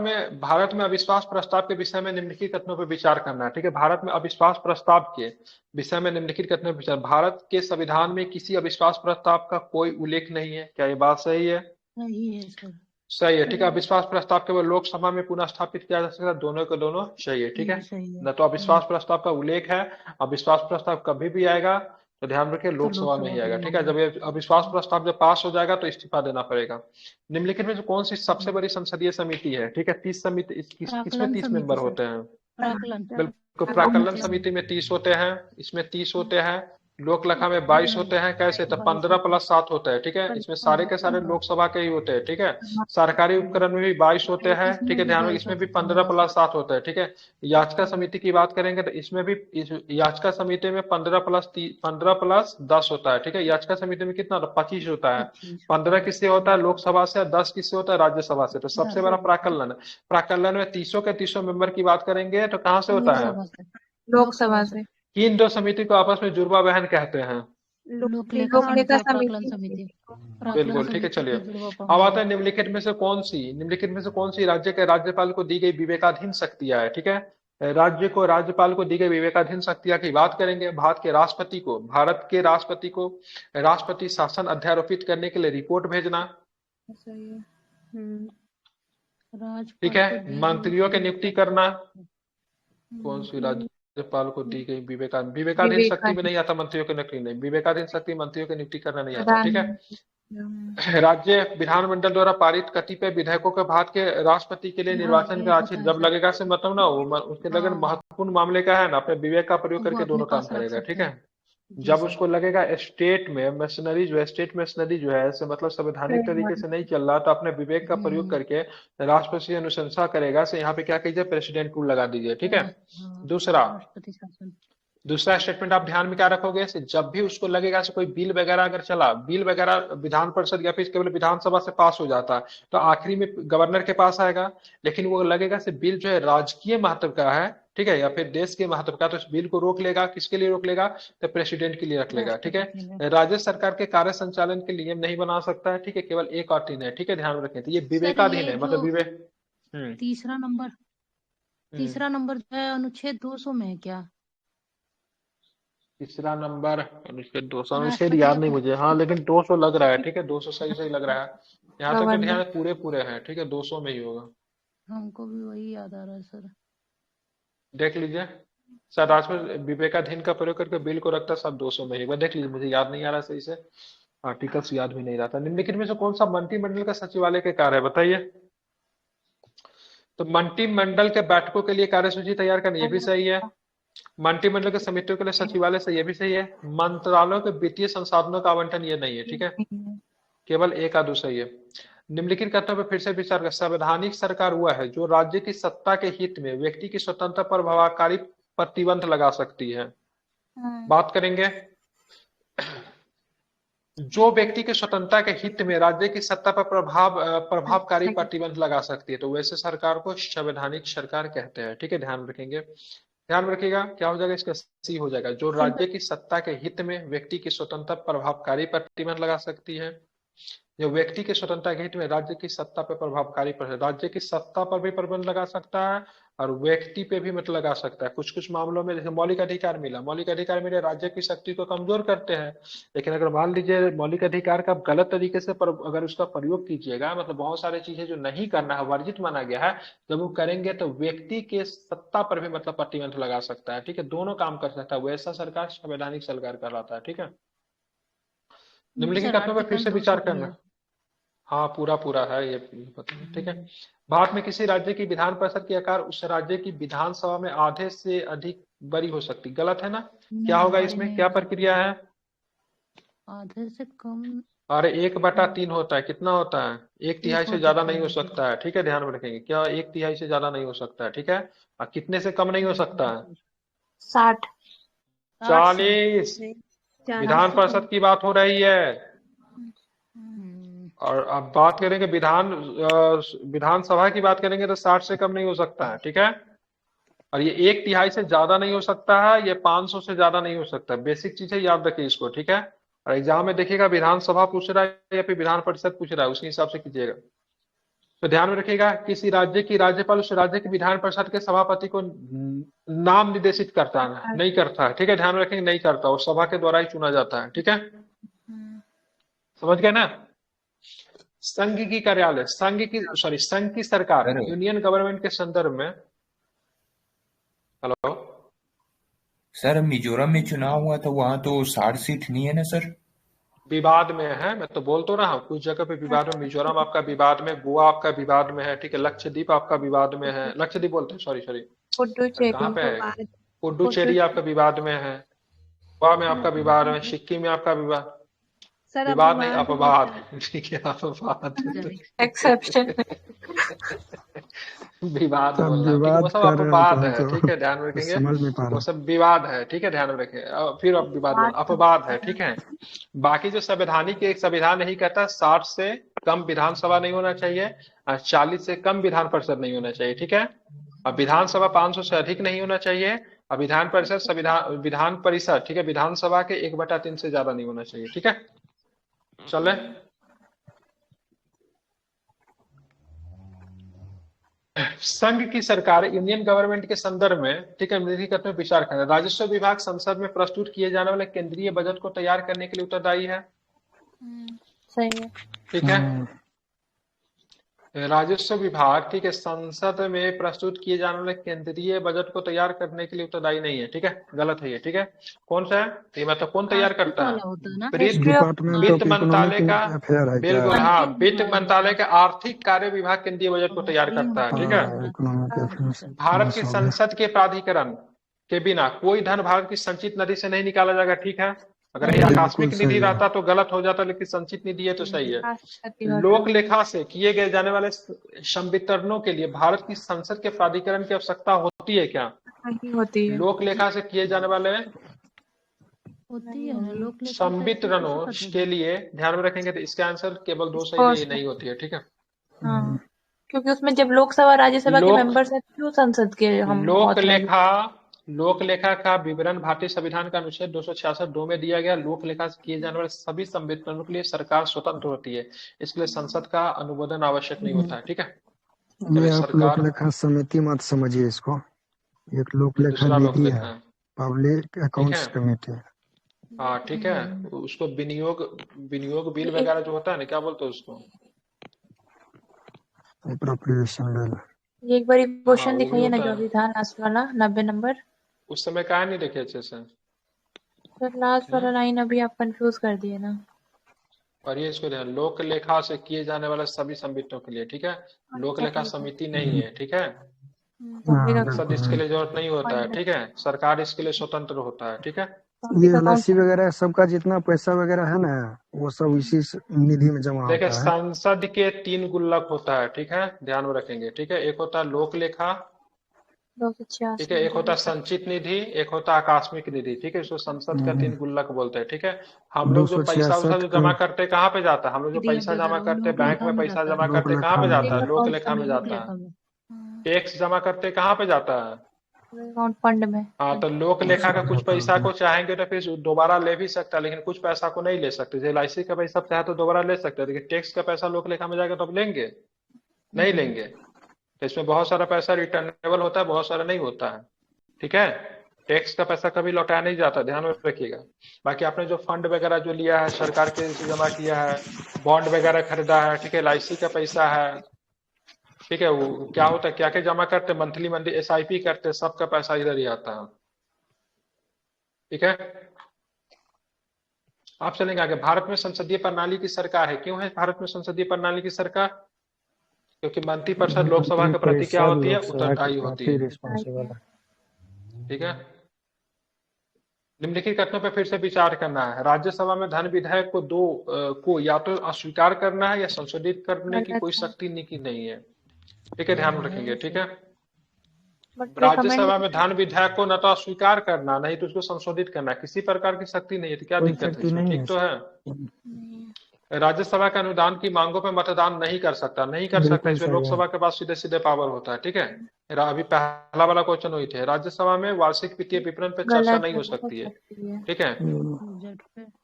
में अविश्वास प्रस्ताव के विषय में निम्नलिखित कथनों पर विचार करना है। ठीक है, भारत में अविश्वास प्रस्ताव के विषय में निम्नलिखित कथनों पर विचार। भारत के संविधान में किसी अविश्वास प्रस्ताव का कोई उल्लेख नहीं है। क्या ये बात सही है? सही है सर। सही है। ठीक है, अविश्वास प्रस्ताव केवल लोकसभा में पुनः स्थापित किया जा सकता है। दोनों के दोनों सही है। ठीक है, न तो अविश्वास प्रस्ताव का उल्लेख है। अविश्वास प्रस्ताव कभी भी आएगा तो ध्यान रखिए लोकसभा में ही आएगा। ठीक है, जब ये अविश्वास प्रस्ताव जब पास हो जाएगा तो इस्तीफा देना पड़ेगा। निम्नलिखित में से कौन सी सबसे बड़ी संसदीय समिति है? ठीक है, 30 समिति, इसमें 30 मेंबर होते हैं। बिल्कुल, प्राक्कलन समिति में 30 होते हैं, इसमें 30 होते हैं, लोक लेखा में 22 होते हैं। कैसे? तो 15 + 7 होता है। ठीक है, इसमें सारे के सारे लोकसभा के ही होते हैं। ठीक है, सरकारी उपकरण में भी 22 होते हैं। ठीक है, ध्यान में इसमें भी 15 + 7 होता है। ठीक है, याचिका समिति की बात करेंगे तो इसमें भी याचिका समिति में 15 + 10 होता है। ठीक है, याचिका समिति में कितना? 25 होता है। 15 किससे होता है? लोकसभा से। 10 किससे होता है? राज्यसभा से। तो सबसे बड़ा प्राक्कलन है। प्राक्कलन में 30 के 30 मेंबर की बात करेंगे तो कहाँ से होता है? लोकसभा से। किन दो समिति को आपस में जुड़वा बहन कहते हैं? लोकलेखा समिति। बिल्कुल, ठीक है। चलिए, अब आता है निम्नलिखित में से कौन सी राज्य के राज्यपाल को दी गई विवेकाधीन शक्तियां है? ठीक है, राज्यपाल को दी गई विवेकाधीन शक्तियां की बात करेंगे। भारत के राष्ट्रपति को राष्ट्रपति शासन अध्यारोपित करने के लिए रिपोर्ट भेजना। ठीक है, मंत्रियों की नियुक्ति करना। कौन सी राज्यपाल को दी गई विवेकाधीन शक्ति में नहीं आता मंत्रियों की नियुक्ति नहीं। विवेकाधीन शक्ति मंत्रियों की नियुक्ति करना नहीं आता। ठीक है, राज्य विधानमंडल द्वारा पारित कतिपय विधेयकों के भारत के राष्ट्रपति के लिए निर्वाचन का आखिर जब लगेगा से मतलब ना वो उसके लगन महत्वपूर्ण मामले का है ना, अपने विवेक का प्रयोग करके दोनों काम करेगा। ठीक है, जब उसको लगेगा स्टेट मशीनरी जो है ऐसे मतलब संवैधानिक तरीके से नहीं चल रहा तो अपने विवेक का प्रयोग करके राष्ट्रपति से अनुशंसा करेगा से यहाँ पे क्या कीजिए? प्रेसिडेंट रूल लगा दीजिए। ठीक है, दूसरा स्टेटमेंट आप ध्यान में क्या रखोगे? जब भी उसको लगेगा से कोई बिल वगैरह अगर चला, बिल वगैरह विधान परिषद या फिर केवल विधानसभा से पास हो जाता तो आखिरी में गवर्नर के पास आएगा। लेकिन वो लगेगा से बिल जो है राजकीय महत्व का है, ठीक है, या फिर देश के महत्व का, तो इस बिल को रोक लेगा। किसके लिए रोक लेगा? तो प्रेसिडेंट के लिए रख लेगा। ठीक है, राज्य सरकार के कार्य संचालन के नियम नहीं बना सकता है। ठीक है, केवल एक ऑर्डिन है। ठीक है, ध्यान रखें। तो ये विवेकाधीन है, मतलब विवेक। तीसरा नंबर जो है अनुच्छेद 200 में है क्या? तीसरा नंबर अनुच्छेद 200, अनुच्छेद याद नहीं मुझे। हाँ, लेकिन 200 लग रहा है। ठीक है, 200 सही लग रहा है। यहाँ तक तो ध्यान पूरे है। ठीक है, 200 में ही होगा। हमको भी वही याद आ रहा है सर। देख लीजिए, शायद राष्ट्रपति विवेकाधीन का प्रयोग करके बिल को रखता साल 200 में। एक बार देख लीजिए, मुझे याद नहीं आ रहा सही से, आर्टिकल्स याद भी नहीं रहा था। निम्नलिखित में से कौन सा मंत्रिमंडल का सचिवालय के कार्य है, बताइए। तो मंत्रिमंडल के बैठकों के लिए कार्यसूची तैयार करनी, ये भी सही है। मंत्रिमंडल के समितियों के लिए सचिवालय से, ये भी सही है। मंत्रालयों के वित्तीय संसाधनों का आवंटन, ये नहीं है, ठीक है, केवल एक आधु सही है। निम्नलिखित कथनों पर फिर से विचार कर। संवैधानिक सरकार हुआ है जो राज्य की सत्ता के हित में व्यक्ति की स्वतंत्रता पर प्रभावकारी प्रतिबंध लगा सकती है। बात करेंगे, जो व्यक्ति के स्वतंत्रता के हित में राज्य की सत्ता पर प्रभावकारी प्रतिबंध लगा सकती है, तो वैसे सरकार को संवैधानिक सरकार कहते हैं, ठीक है, ध्यान रखेंगे। ध्यान रखिएगा, क्या हो जाएगा इसका, सी हो जाएगा। जो राज्य की सत्ता के हित में व्यक्ति की स्वतंत्रता प्रभावकारी प्रतिबंध लगा सकती है, जो व्यक्ति के स्वतंत्रता के हित में राज्य की सत्ता पर प्रभावकारी राज्य की सत्ता पर भी प्रतिबंध लगा सकता है और व्यक्ति पे भी मतलब लगा सकता है। कुछ कुछ मामलों में जैसे मौलिक अधिकार मिला, मौलिक अधिकार मिले राज्य की शक्ति को कमजोर करते हैं, लेकिन अगर मान लीजिए मौलिक अधिकार का गलत तरीके से अगर उसका प्रयोग कीजिएगा, मतलब बहुत सारी चीजें जो नहीं करना है, वर्जित माना गया है, जब वो करेंगे तो व्यक्ति के सत्ता पर भी मतलब प्रतिबंध लगा सकता है, ठीक है, दोनों काम कर सकता है। वैसा सरकार संवैधानिक सरकार कहलाता है, ठीक है। निम्नलिखित कथनों पर फिर से विचार करना। हाँ, पूरा है ये पता है, ठीक है। भारत में किसी राज्य की विधान परिषद की आकार उस राज्य की विधानसभा में आधे से अधिक बड़ी हो सकती, गलत है ना। क्या होगा इसमें, क्या प्रक्रिया है, आधे से कम। अरे 1/3 होता है, कितना होता है, 1/3 से ज्यादा नहीं हो सकता है, ठीक है, ध्यान में रखेंगे। क्या 1/3 से ज्यादा नहीं हो सकता है, ठीक है। और कितने से कम नहीं हो सकता है, 60। 40। विधान परिषद की बात हो रही है। और अब बात करेंगे विधानसभा की बात करेंगे तो 60 से कम नहीं हो सकता है, ठीक है। और ये 1/3 से ज्यादा नहीं हो सकता है, ये 500 से ज्यादा नहीं हो सकता। बेसिक चीजें याद रखिए इसको, ठीक है। और एग्जाम में देखिएगा विधानसभा पूछ रहा है या फिर विधान परिषद पूछ रहा है, उसके हिसाब से कीजिएगा। तो ध्यान में रखिएगा, किसी राज्य की राज्यपाल उस राज्य की विधान परिषद के सभापति को नाम निर्देशित करता है, नहीं करता है, ठीक है, ध्यान में रखेंगे, नहीं करता, और सभा के द्वारा ही चुना जाता है, ठीक है, समझ गए ना। संघ की कार्यालय, संघ की सरकार, यूनियन गवर्नमेंट के संदर्भ में। हेलो सर, मिजोरम में चुनाव हुआ था, वहां तो 60 सीट नहीं है ना सर। विवाद में है, मैं तो बोल तो रहा हूँ, कुछ जगह पे विवाद में। मिजोरम आपका विवाद में, गोवा आपका विवाद में है, ठीक है, लक्षद्वीप आपका विवाद में है, लक्षद्वीप बोलते हैं, सॉरी कहाँ पे है, पुडुचेरी आपका विवाद में है, गोवा में आपका विवाद में, सिक्किम में आपका विवाद नहीं, अपवाद, ठीक है, अपवाद, एक्सेप्शन। विवाद बोलना, वो सब अपवाद है, ठीक है, ध्यान में रखेंगे, वो सब विवाद है, ठीक है, ध्यान में रखें। फिर अब विवाद अपवाद है, ठीक है। बाकी जो संवैधानिक एक संविधान नहीं कहता 60 से कम विधानसभा नहीं होना चाहिए और 40 से कम विधान परिषद नहीं होना चाहिए, ठीक है। और विधानसभा 500 से अधिक नहीं होना चाहिए और विधान परिषद, ठीक है, विधानसभा के 1/3 से ज्यादा नहीं होना चाहिए, ठीक है। चले, संघ की सरकार, यूनियन गवर्नमेंट के संदर्भ में, ठीक है, निम्नलिखित में विचार करना। राजस्व विभाग संसद में प्रस्तुत किए जाने वाले केंद्रीय बजट को तैयार करने के लिए उत्तरदायी है, सही है, ठीक है। राजस्व विभाग, ठीक है, संसद में प्रस्तुत किए जाने वाले केंद्रीय बजट को तैयार करने के लिए उत्तरदायी नहीं है, ठीक है, गलत है ये, ठीक है। कौन सा है ये, मतलब कौन तैयार करता है, वित्त मंत्रालय का, बिल्कुल, हाँ, वित्त मंत्रालय का आर्थिक कार्य विभाग केंद्रीय बजट को तैयार करता है, ठीक है। भारत की संसद के प्राधिकरण के बिना कोई धन भारत की संचित निधि से नहीं निकाला जाएगा, ठीक है। अगर ये आकस्मिक निधि रहता तो गलत हो जाता, लेकिन संचित निधि है तो सही है। लोक लेखा से किए गए जाने वाले संवितरणों के लिए भारत की संसद के प्राधिकरण की आवश्यकता होती है क्या, नहीं होती है। लोक लेखा से किए जाने वाले होती है लोक संवितरणों के लिए ध्यान में रखेंगे तो इसका आंसर केवल 2 सही नहीं होती है, ठीक है। क्योंकि उसमें जब लोकसभा राज्यसभा के मेंबर्स हैं, क्यों संसद के हम लोक लेखा का विवरण भारतीय संविधान का अनुच्छेद 266(2) में दिया गया। लोक लेखा से किए जाने वाले सभी संवितरणों के लिए सरकार स्वतंत्र होती है, इसके लिए संसद का अनुमोदन आवश्यक नहीं होता है, ठीक है। लोक लेखा समिति मत समझिए इसको, एक लोक लेखा विधि है, पब्लिक अकाउंट्स कमेटी, हाँ, ठीक है। उसको विनियोग बिल वगैरह जो होता है ना, क्या बोलते हैं उसको, एप्रोप्रिएशन बिल। एक बार क्वेश्चन दिखाइए ना, जो अभी था लास्ट वाला 90 नंबर। उस समय कहा नहीं देखे अच्छे से? सर लास्ट वाला लाइन अभी आप कंफ्यूज कर दिए ना। और ये इसको ध्यान, लोक लेखा से किए जाने वाले सभी संबितों के लिए, ठीक है। लोक लेखा समिति नहीं है, ठीक है। संसद इसके लिए जरूरत नहीं होता है, ठीक है। सरकार इसके लिए स्वतंत्र होता है, ठीक है। ये एलआईसी वगैरह सबका जितना पैसा वगैरह है ना, वो सब इसी निधि में जमा देखिए, होता है। संसद के 3 गुल्लक होता है, ठीक है, ध्यान में रखेंगे, ठीक है। एक होता है लोक लेखा, ठीक है। एक होता है संचित निधि, एक होता है आकस्मिक निधि, ठीक है। इसको संसद का 3 गुल्लक बोलते हैं, ठीक है। हम लोग जो पैसा उसा जो जमा करते हैं कहाँ पे जाता है? हम लोग जो पैसा जमा करते हैं बैंक में पैसा जमा करते हैं कहाँ पे जाता है? लोक लेखा में जाता है। टैक्स जमा करते कहाँ पे जाता है? फंड में। हाँ, तो लोक लेखा का कुछ पैसा को चाहेंगे तो फिर दोबारा ले भी सकता है, लेकिन कुछ पैसा को नहीं ले सकते। जैसे LIC का पैसा चाहे तो दोबारा ले सकते हैं, लेकिन टैक्स का पैसा लोक लेखा में जाएगा तो अब लेंगे नहीं लेंगे। तो इसमें बहुत सारा पैसा रिटर्नेबल होता है, बहुत सारा नहीं होता है, ठीक है। टैक्स का पैसा कभी लौटाया नहीं जाता, ध्यान में रखिएगा। बाकी आपने जो फंड वगैरह जो लिया है, सरकार के से जमा किया है, बॉन्ड वगैरह खरीदा है, ठीक है, LIC का पैसा है, ठीक है। वो क्या होता है, क्या क्या जमा करते, मंथली SIP करते, सबका पैसा इधर ही आता है, ठीक है। आप चलेंगे आगे। भारत में संसदीय प्रणाली की सरकार है। क्यों है भारत में संसदीय प्रणाली की सरकार? क्योंकि मंत्रिपरिषद लोकसभा के प्रति क्या होती है? उत्तरदायी होती है, ठीक है। निम्नलिखित कथनों पर फिर से विचार करना है। राज्यसभा में धन विधेयक को या तो अस्वीकार करना है या संशोधित करने की कोई शक्ति नहीं है, ठीक है, ध्यान में रखेंगे, ठीक है। राज्यसभा में धन विधेयक को न तो अस्वीकार करना, नहीं तो उसको संशोधित करना, किसी प्रकार की शक्ति नहीं है। तो क्या दिक्कत है इसमें? ठीक तो है। राज्यसभा के अनुदान की मांगों पर मतदान नहीं कर सकता इसमें लोकसभा के पास सीधे सीधे पावर होता है, ठीक है। अभी पहला वाला क्वेश्चन वही थे, राज्यसभा में वार्षिक वित्तीय विवरण पर चर्चा नहीं हो सकती है, ठीक है।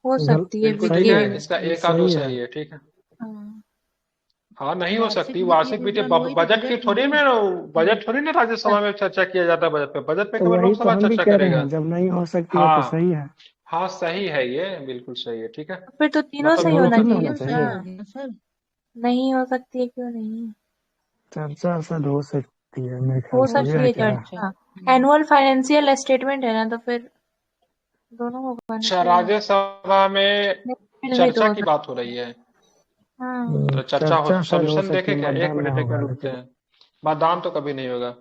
हो सकती है, ठीक है, इसका एक आदो सही है, ठीक है। हाँ, नहीं हो सकती वार्षिक वित्तीय बजट की थोड़ी में, बजट थोड़ी ना राज्यसभा में चर्चा किया जाता है। बजट पे केवल लोकसभा चर्चा करेगा। जब नहीं हो सकती है तो सही है। हाँ सही है, ये बिल्कुल सही है, ठीक है। फिर तो तीनों सही होना चाहिए सर। नहीं हो सकती है, क्यों नहीं? चर्चा सर हो सकती है, मेरे हो ख्याल से। सकती है चर्चा। एनुअल फाइनेंशियल स्टेटमेंट है ना, तो फिर दोनों होगा। अच्छा, राज्यसभा में चर्चा की बात हो रही है। तो चर्चा हो, सोल्यूशन देखे क्या? एक मिनट रुकते हैं। मतदान तो कभी नहीं होगा।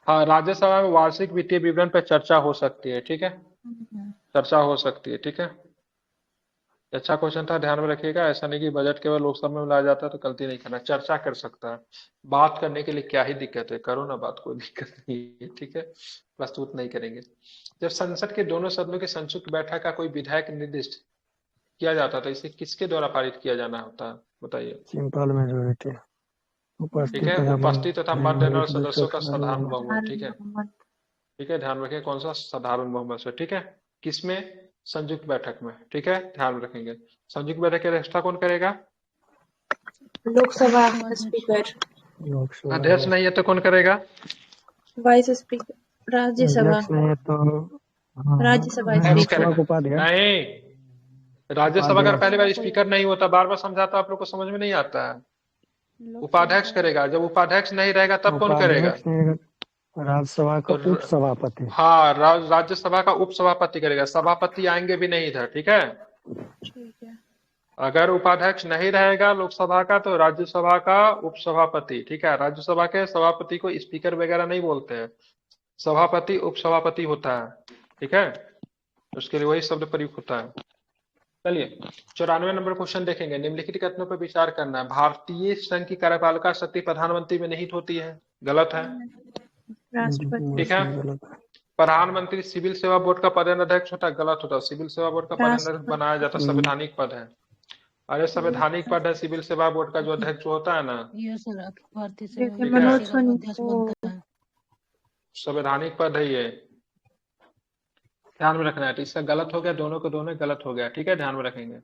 हाँ, राज्यसभा में वार्षिक वित्तीय विवरण पर चर्चा हो सकती है, ठीक है, चर्चा हो सकती है, ठीक है। अच्छा क्वेश्चन था, ध्यान में रखिएगा। ऐसा नहीं कि बजट केवल लोकसभा में लाया जाता है तो गलती नहीं करना, चर्चा कर सकता है। बात करने के लिए क्या ही दिक्कत है, करो ना बात, कोई दिक्कत नहीं है, ठीक है। प्रस्तुत नहीं करेंगे। जब संसद के दोनों सदनों की संयुक्त बैठक का कोई विधायक निर्दिष्ट किया जाता था, इसे किसके द्वारा पारित किया जाना होता है, बताइए। सिंपल मेजोरिटी, ठीक है, उपस्थित तथा मत देने वाले सदस्यों का साधारण बहुमत, ठीक है, ठीक है, ध्यान रखिए। कौन सा? साधारण बहुमत से, ठीक है। किसमें? संयुक्त बैठक में, ठीक है, ध्यान रखेंगे। संयुक्त बैठक की अध्यक्षता कौन करेगा? लोकसभा स्पीकर। अध्यक्ष नहीं है तो कौन करेगा? Vice speaker. राज्यसभा नहीं है तो राज्यसभा नहीं, राज्यसभा का पहली बार स्पीकर नहीं होता, बार बार समझाता, आप लोग को समझ में नहीं आता है। उपाध्यक्ष करेगा। जब उपाध्यक्ष नहीं रहेगा तब कौन करेगा? राज्यसभा का उप सभापति। हाँ, राज्यसभा का उप सभापति करेगा। सभापति आएंगे भी नहीं इधर, ठीक है। अगर उपाध्यक्ष नहीं रहेगा लोकसभा का तो राज्यसभा का उप सभापति, ठीक है। राज्यसभा के सभापति को स्पीकर वगैरह नहीं बोलते हैं, सभापति उप सभापति होता है, ठीक है। उसके लिए वही शब्द प्रयुक्त होता है। चलिए 94 नंबर क्वेश्चन देखेंगे। निम्नलिखित कथनों पर विचार करना है। भारतीय संघ की कार्यपालिका शक्ति प्रधानमंत्री में निहित होती है, गलत है, ठीक है। प्रधानमंत्री सिविल सेवा बोर्ड का पदाध्यक्ष होता है, गलत होता है। सिविल सेवा बोर्ड का पदाध्यक्ष बनाया जाता है, संवैधानिक पद है। अरे संवैधानिक पद है सिविल सेवा बोर्ड का, जो अध्यक्ष होता है ना, संवैधानिक पद है ये, ध्यान में रखना है। तो इसका गलत हो गया, दोनों को दोनों गलत हो गया, ठीक है, ध्यान में रखेंगे।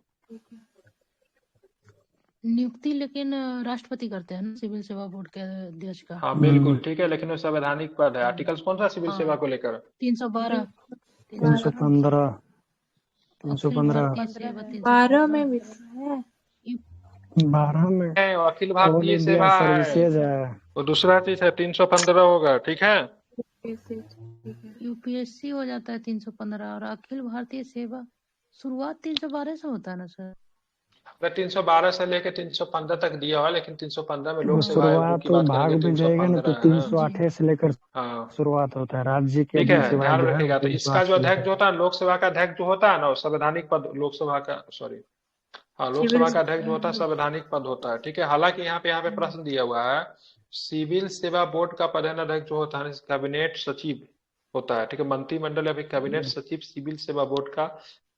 नियुक्ति लेकिन राष्ट्रपति करते हैं ना सिविल सेवा बोर्ड के अध्यक्ष का। हाँ बिल्कुल ठीक है, लेकिन वो संवैधानिक पद है। आर्टिकल कौन सा सिविल सेवा को लेकर? 312 315 12 में भी है, 12 में अखिल भारतीय सेवा सर्विसेज है, वो दूसरा चीज है। 315 होगा, ठीक है। यूपीएससी हो जाता है 315 और अखिल भारतीय सेवा शुरुआत 312 से होता है ना सर? 312 से लेके 315 तक दिया हुआ, लेकिन 315 में लोक सेवा आयोग शुरुआत की तो बात भाग करेंगे में जाएगा ना तो 315 है। 308 से लेकर हाँ शुरुआत होता है। राज्य के ठीक जो है, सेवाएं ध्यान जो है रखिएगा। तो 308 इसका जो से अध्यक्ष लेकर। जो होता है, लोकसभा का अध्यक्ष जो होता है ना, वो संवैधानिक पद लोकसभा का, सॉरी हाँ, लोकसभा का अध्यक्ष जो होता है संवैधानिक पद होता है। ठीक है, हालांकि यहाँ पे प्रश्न दिया हुआ है, सिविल सेवा बोर्ड का प्रधान अध्यक्ष जो होता है कैबिनेट सचिव होता है। ठीक है, मंत्रिमंडल या फिर कैबिनेट सचिव सिविल सेवा बोर्ड का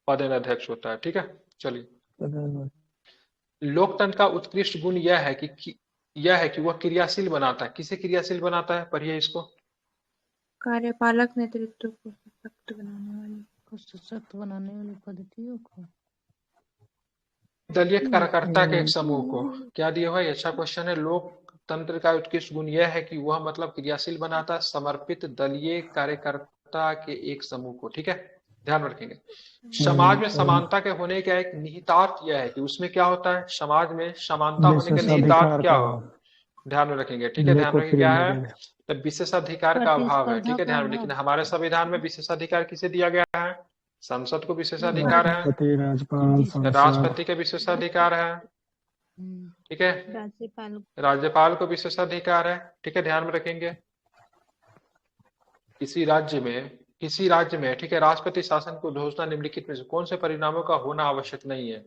प्रधान अध्यक्ष होता है। ठीक है, चलिए। लोकतंत्र का उत्कृष्ट गुण यह है कि वह क्रियाशील बनाता है। किसे क्रियाशील बनाता है, पढ़िए इसको। कार्यपालक नेतृत्व को सशक्त बनाने वाली पद्धतियों को, दलीय कार्यकर्ता के एक समूह को। क्या दिया हुआ है, अच्छा क्वेश्चन है। लोकतंत्र का उत्कृष्ट गुण यह है कि वह मतलब क्रियाशील बनाता है समर्पित दलीय कार्यकर्ता के एक समूह को। ठीक है, ध्यान रखेंगे। समाज में समानता के होने का एक निहितार्थ यह है कि उसमें क्या होता है, समाज में समानता होने का निहितार्थ क्या हो, ध्यान में रखेंगे। ठीक है, ध्यान रखेंगे क्या है, तो विशेषाधिकार का अभाव है। ठीक है, ध्यान में। लेकिन हमारे संविधान में विशेषाधिकार किसे दिया गया है, संसद को विशेषाधिकार है, राष्ट्रपति के विशेषाधिकार है। ठीक है, राज्यपाल को विशेषाधिकार है। ठीक है, ध्यान में रखेंगे। किसी राज्य में ठीक है, राष्ट्रपति शासन को घोषणा निम्नलिखित में से कौन से परिणामों का होना आवश्यक नहीं है,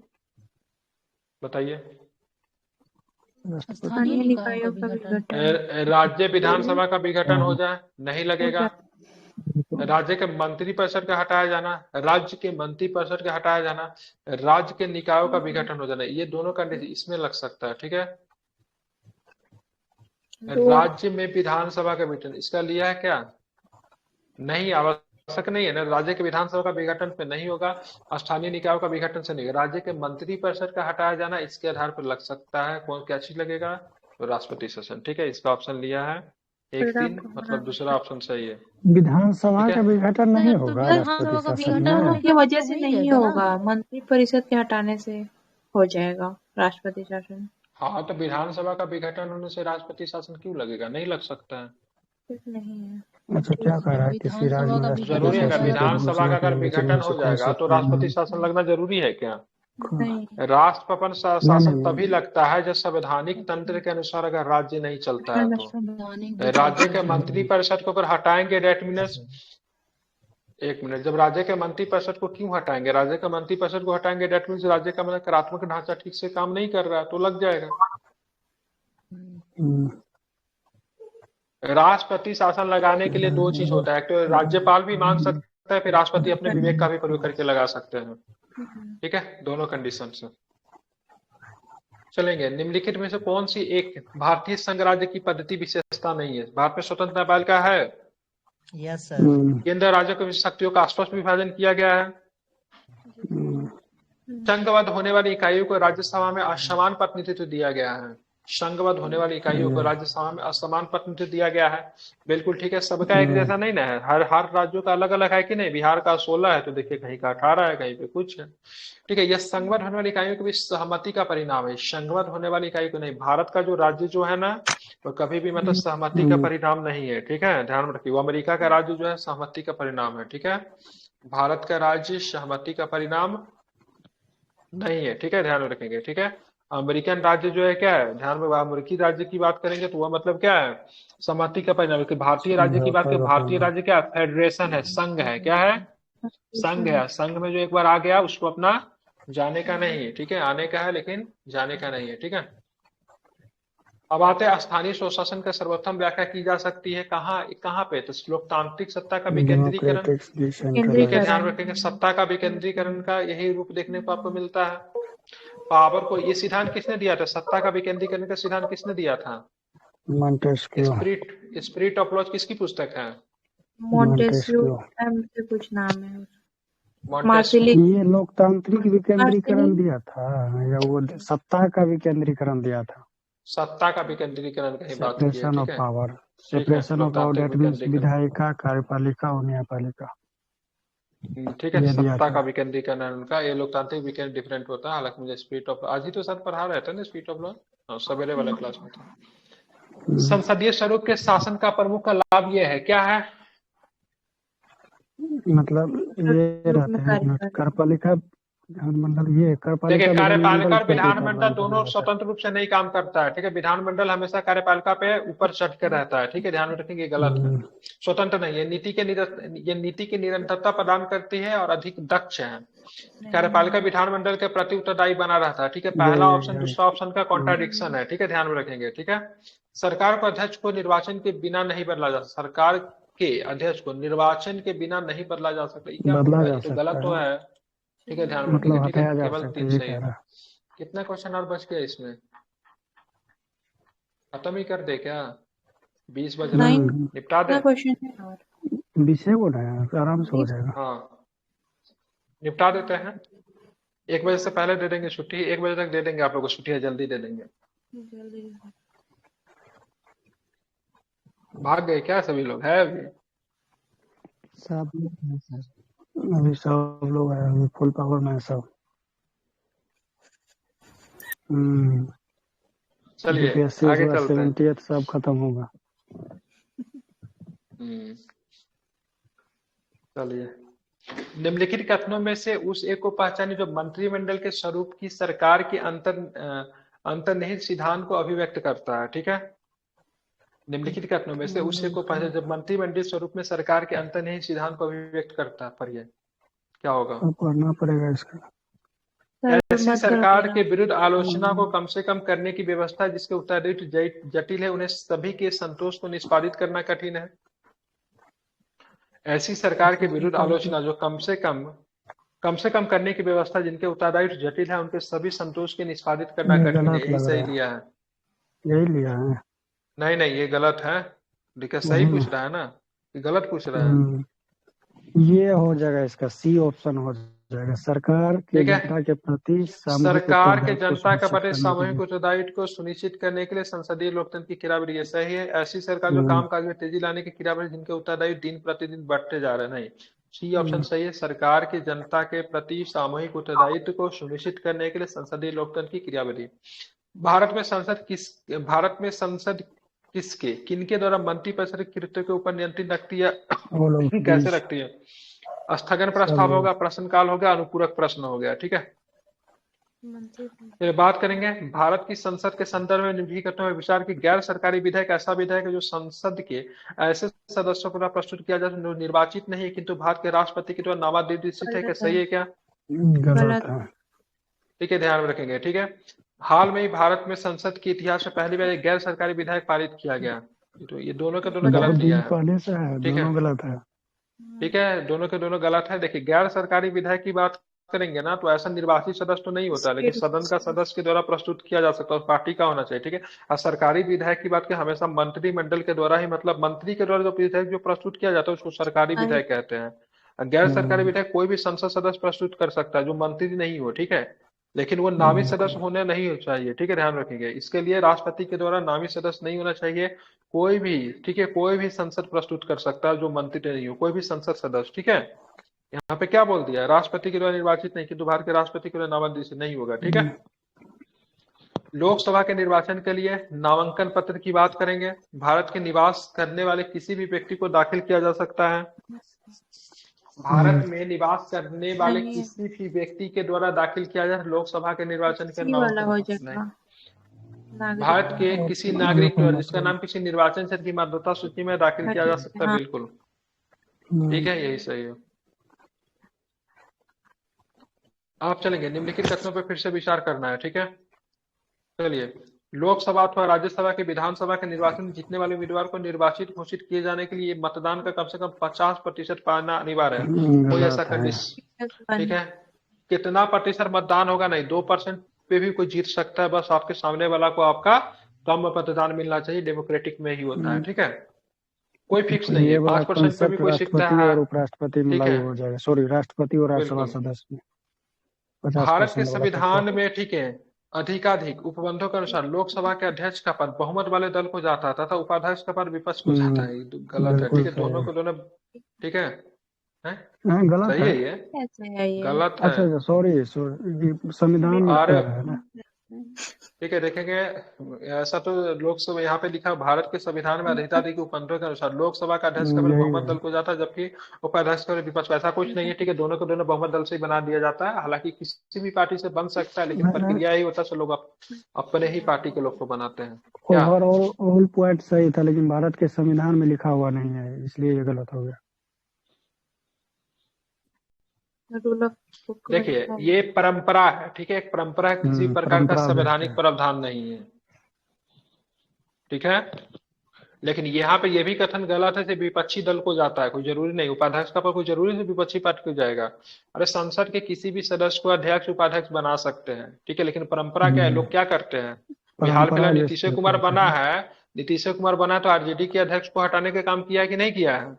बताइए। स्थानीय निकायों का विघटन, राज्य विधानसभा का विघटन हो जाए, नहीं लगेगा। राज्य के मंत्रिपरिषद का हटाया जाना, राज्य के मंत्रिपरिषद का हटाया जाना, राज्य के निकायों का विघटन हो जाना, ये दोनों का इसमें लग सकता है। ठीक है, राज्य में विधानसभा का विघटन इसका लिया है क्या, नहीं, आवश्यक नहीं है ना। राज्य के विधानसभा का विघटन पे नहीं होगा, स्थानीय निकायों का विघटन से नहीं होगा। राज्य के मंत्रिपरिषद का हटाया जाना, इसके आधार पर लग सकता है। कौन क्या चीज लगेगा, तो राष्ट्रपति शासन। ठीक है, इसका ऑप्शन लिया है 1-3, मतलब दूसरा ऑप्शन सही है। विधानसभा का विघटन नहीं होगा, विधानसभा का विघटन की वजह से नहीं होगा, मंत्रिपरिषद के हटाने से हो जाएगा राष्ट्रपति शासन। हाँ, तो विधानसभा का विघटन होने से राष्ट्रपति शासन क्यों लगेगा, नहीं लग सकता है। नहीं है। अच्छा, क्या कह रहा है, किसी राज्य में जरूरी है, विधानसभा का अगर विघटन हो जाएगा तो राष्ट्रपति शासन लगना जरूरी है क्या, राष्ट्रपति शासन तभी लगता है जब संवैधानिक तंत्र के अनुसार अगर राज्य नहीं चलता है तो। राज्य के मंत्रिपरिषद को अगर हटाएंगे, डेट मीन्स, एक मिनट, जब राज्य के मंत्रिपरिषद को क्यों हटाएंगे, राज्य के मंत्रिपरिषद को हटाएंगे, डेट मीन्स राज्य का मतलब कार्यात्मक ढांचा ठीक से काम नहीं कर रहा है, तो लग जाएगा। राष्ट्रपति शासन लगाने के लिए दो चीज होता है, तो राज्यपाल भी मांग सकता है, फिर राष्ट्रपति अपने विवेक का भी प्रयोग करके लगा सकते हैं। ठीक है, दोनों कंडीशन से चलेंगे। निम्नलिखित में से कौन सी एक भारतीय संघ राज्य की पद्धति विशेषता नहीं है। भारत में स्वतंत्र न्यायपालिका है, यस सर। केंद्र राज्य को शक्तियों का स्पष्ट विभाजन किया गया है। संघबद्ध होने वाली इकाइयों को राज्यसभा में असमान प्रतिनिधित्व दिया गया है। संघबद्ध होने वाली इकाइयों को राज्यसभा में असमान प्रतिनिधित्व दिया गया है। बिल्कुल ठीक है, सबका एक जैसा नहीं ना है, हर राज्यों का अलग अलग है कि नहीं। बिहार का 16 है तो देखिए कहीं का 18 है, कहीं पे कुछ है। ठीक है, यह संघबद्ध होने वाली इकाइयों की भी सहमति का परिणाम है, संघबद्ध होने वाली इकाई को नहीं। भारत का जो राज्य जो है ना, वो कभी भी मतलब सहमति का परिणाम नहीं है। ठीक है, ध्यान रखिए, वो अमेरिका का राज्य जो है सहमति का परिणाम है। ठीक है, भारत का राज्य सहमति का परिणाम नहीं है। ठीक है, ध्यान में रखेंगे। ठीक है, अमेरिकन राज्य जो है क्या है, ध्यान में, अमेरिकी राज्य की बात करेंगे तो वह मतलब क्या है, सहमति का परिणाम। भारतीय राज्य की बात करें, भारतीय राज्य क्या है, फेडरेशन है, संघ है, क्या है, संघ है। संघ में जो एक बार आ गया उसको अपना जाने का नहीं है। ठीक है, आने का है लेकिन जाने का नहीं है। ठीक है, अब आते हैं स्थानीय स्वशासन का सर्वोत्तम व्याख्या की जा सकती है कहाँ पे, तो लोकतांत्रिक सत्ता का विकेंद्रीकरण। ठीक है, ध्यान रखेंगे, सत्ता का विकेंद्रीकरण का यही रूप देखने को आपको मिलता है। पावर को, ये सिद्धांत किसने दिया था, सत्ता का विकेंद्रीकरण का सिद्धांत किसने दिया था, स्पिरिट ऑफ लॉज किसकी पुस्तक है, मोंटेस्क्यू से कुछ नाम है, ये लोकतांत्रिक विकेंद्रीकरण दिया था या वो सत्ता का विकेंद्रीकरण दिया था, सत्ता का विकेंद्रीकरण की बात की है। Separation of power, separation of power, that means विधायिका, कार्यपालिका और न्यायपालिका। ठीक है, सत्ता का विकेंद्रीकरण का, ये लोकतांत्रिक विकेंद्र डिफरेंट होता है। हालांकि मुझे स्पिरिट ऑफ, आज ही तो सर पढ़ा रहे थे ना स्पिरिट ऑफ लॉ, सवेरे वाला क्लास में था। संसदीय स्वरूप के शासन का प्रमुख लाभ यह है, क्या है, मतलब ये रूप में रहते हैं कार्य अपना कर रहे हैं। कार्यपालिका मंडल, ये देखिए कार्यपालिका कार्यपालिका विधानमंडल और पे भी विधानमंडल प्रदान दोनों किया जाता स्वतंत्र रूप से नहीं काम करता है, ठीक है। विधानमंडल हमेशा कार्यपालिका पे ऊपर चढ़ के रहता है, ठीक है, ध्यान में रखेंगे, ये है। गलत है। स्वतंत्र नहीं है, ये नीति की निरंतरता प्रदान करती है और अधिक दक्ष है। कार्यपालिका विधानमंडल के प्रति उत्तरदायी बना रहता है, ठीक है। पहला ऑप्शन दूसरा ऑप्शन का कॉन्ट्राडिक्शन है, ठीक है, ध्यान में रखेंगे, ठीक है। सरकार को अध्यक्ष को निर्वाचन के बिना नहीं बदला जा सकता, सरकार के अध्यक्ष को निर्वाचन के बिना नहीं बदला जा सकता, ये क्या बदला बोल रहा है, जा ये तो सकता गलत तो है, है, ठीक है, ध्यान में रखेंगे, मतलब ठीक है, हटाया जा केवल सकता 3 है, ये सही कह है। रहा है। कितना क्वेश्चन और बच गया इसमें, खत्म ही कर दे क्या, 20 बज रहा है, नहीं, निपटा दे। कितना क्वेश्चन है और? विषय को है, आराम से हो जाएगा। हाँ निपटा देते हैं, 1 बजे से पहले दे देंगे छुट्टी, 1 बजे तक दे देंगे आप लोग को छुट्टी, है जल्दी दे देंगे। जल्दी भाग गए क्या सभी लोग, है अभी? सब लोग हैं सर, अभी सब लोग हैं, अभी फुल पावर में है सब। चलिए यूपीएससी आगे उसके बाद चलते हैं। 70th सब खत्म होगा। चलिए, निम्नलिखित कथनों में से उस एक को पहचाने जो मंत्रिमंडल के स्वरूप की सरकार के अंतर्निहित सिद्धांत को अभिव्यक्त करता है, ठीक है। निम्नलिखित कथनों में से उस एक को पहचाने जब मंत्रिमंडल स्वरूप में सरकार के अंतर्निहित सिद्धांत को अभिव्यक्त करता है, पढ़िए क्या होगा। अब पढ़ना पड़ेगा इसका। ऐसी सरकार के विरुद्ध आलोचना को कम से कम करने की व्यवस्था जिसके उत्तरदायित्व जटिल है, उन्हें सभी के संतोष को निष्पादित करना कठिन है। ऐसी सरकार के विरुद्ध आलोचना जो कम से कम करने की व्यवस्था जिनके उत्तरदायित्व जटिल है, उनके सभी संतोष के निष्पादित करना कठिन है, यही सही लिया है। यही लिया है। नहीं ये गलत है, देखिए सही पूछ रहा है ना, ये गलत पूछ रहा है। ये हो जाएगा, इसका सी ऑप्शन हो जाएगा, सरकार के जनता के प्रति सरकार के जनता के प्रति सामूहिक उत्तरदायित्व को सुनिश्चित करने के लिए संसदीय लोकतंत्र की क्रियाविधि सही है। ऐसी सरकार जो कामकाज में तेजी लाने की क्रियाविधि जिनके उत्तरदायित्व दिन प्रतिदिन बढ़ते जा रहे हैं, नहीं, सी ऑप्शन सही है, सरकार के जनता के प्रति सामूहिक उत्तरदायित्व को सुनिश्चित करने के लिए संसदीय लोकतंत्र की क्रियाविधि। भारत में संसद किसके किनके द्वारा मंत्रिपरिषद के कृत्यों के ऊपर नियंत्रण रखती है, कैसे रखती है। स्थगन प्रस्ताव होगा, प्रश्नकाल होगा, अनुपूरक प्रश्न हो गया, ठीक है। फिर बात करेंगे भारत की संसद के संदर्भ में निम्नलिखित कथनों में विचार की गैर सरकारी विधेयक ऐसा विधेयक है जो संसद के ऐसे सदस्यों द्वारा प्रस्तुत किया जाता है जो निर्वाचित नहीं है किंतु भारत के राष्ट्रपति के द्वारा नामांकित है, क्या सही है क्या, गलत है, ठीक है, ध्यान में रखेंगे, ठीक है। हाल में ही भारत में संसद के इतिहास में पहली बार एक गैर सरकारी विधेयक पारित किया गया, तो ये दोनों के दोनों गलत लिया है, पहले से है, दोनों गलत है, ठीक है, दोनों के दोनों गलत है। देखिए गैर सरकारी विधेयक की बात करेंगे ना तो ऐसा निर्वाचित सदस्य तो नहीं होता, लेकिन सदन का सदस्य के द्वारा प्रस्तुत किया जा सकता है, उस पार्टी का होना चाहिए, ठीक है। और सरकारी विधेयक की बात की हमेशा मंत्रिमंडल के द्वारा ही, मतलब मंत्री के द्वारा जो विधेयक जो प्रस्तुत किया जाता है उसको सरकारी विधेयक कहते हैं। गैर सरकारी विधेयक कोई भी संसद सदस्य प्रस्तुत कर सकता है जो मंत्री नहीं हो, ठीक है, लेकिन वो नामित सदस्य होने नहीं चाहिए, ठीक है, ध्यान रखेंगे। इसके लिए राष्ट्रपति के द्वारा नामित सदस्य नहीं होना चाहिए, कोई भी, ठीक है, कोई भी संसद प्रस्तुत कर सकता है जो मंत्री नहीं हो, कोई भी संसद सदस्य, ठीक है। यहाँ पे क्या बोल दिया, राष्ट्रपति के द्वारा निर्वाचित नहीं किंतु भारत के राष्ट्रपति के द्वारा नामांकित नहीं होगा, ठीक है। लोकसभा के निर्वाचन के लिए नामांकन पत्र की बात करेंगे। भारत के निवास करने वाले किसी भी व्यक्ति को दाखिल किया जा सकता है, भारत में निवास करने वाले किसी भी व्यक्ति के द्वारा दाखिल किया जाए लोकसभा के निर्वाचन के नामांकन। भारत के किसी नागरिक द्वारा जिसका नाम किसी निर्वाचन क्षेत्र की मतदाता सूची में दाखिल किया जा सकता है, बिल्कुल ठीक है, यही सही है। आप चलेंगे निम्नलिखित कथनों पर फिर से विचार करना है, ठीक है। चलिए, लोकसभा अथवा राज्यसभा के विधानसभा के निर्वाचन में जीतने वाले उम्मीदवार को निर्वाचित घोषित किए जाने के लिए मतदान का कम से कम 50% पाना अनिवार्य है, कोई ऐसा कंडीशन, ठीक है। कितना प्रतिशत मतदान होगा, नहीं, 2% पे भी कोई जीत सकता है, बस आपके सामने वाला को आपका कम मतदान मिलना चाहिए, डेमोक्रेटिक में ही होता है, ठीक है, कोई फिक्स नहीं है, 5% पे भी कोई सीखता है, और उपराष्ट्रपति में लागू हो जाएगा, सॉरी, राष्ट्रपति और राज्यसभा सदस्य में भारत के संविधान में, ठीक है, अधिकाधिक उपबंधों के अनुसार लोकसभा के अध्यक्ष का पद बहुमत वाले दल को जाता है तथा उपाध्यक्ष का पद विपक्ष को जाता है, गलत है, ठीक है, दोनों को दोनों, ठीक है, गलत सही है, ये गलत है, अच्छा सॉरी, संविधान ठीक है, देखेंगे ऐसा तो लोकसभा यहाँ पे लिखा भारत के संविधान में अधिकाधिक के उपबंधों के अनुसार लोकसभा का अध्यक्ष केवल बहुमत दल को जाता है, जबकि उपाध्यक्ष केवल विपक्ष। ऐसा कुछ नहीं है, ठीक है, दोनों को दोनों बहुमत दल से ही बना दिया जाता है। हालांकि किसी भी पार्टी से बन सकता है, लेकिन प्रक्रिया ही होता है, लोग अपने ही पार्टी के लोग को बनाते हैं। क्या ओवरऑल ऑल पॉइंट सही था, लेकिन भारत के संविधान में लिखा हुआ नहीं है, इसलिए ये गलत हो गया। रूल ऑफ देखिए, ये परंपरा है, ठीक है, एक परंपरा है, किसी प्रकार का संवैधानिक प्रावधान नहीं है, ठीक है। लेकिन यहाँ पे ये भी कथन गलत है कि विपक्षी दल को जाता है, कोई जरूरी नहीं। उपाध्यक्ष का पर कोई जरूरी नहीं विपक्षी पार्टी को जाएगा। अरे संसद के किसी भी सदस्य को अध्यक्ष उपाध्यक्ष बना सकते हैं, ठीक है, लेकिन परंपरा क्या है, लोग क्या करते हैं। हाल फिलहाल नीतीश कुमार बना है, नीतीश कुमार बना तो आरजेडी के अध्यक्ष को हटाने का काम किया है कि नहीं किया है?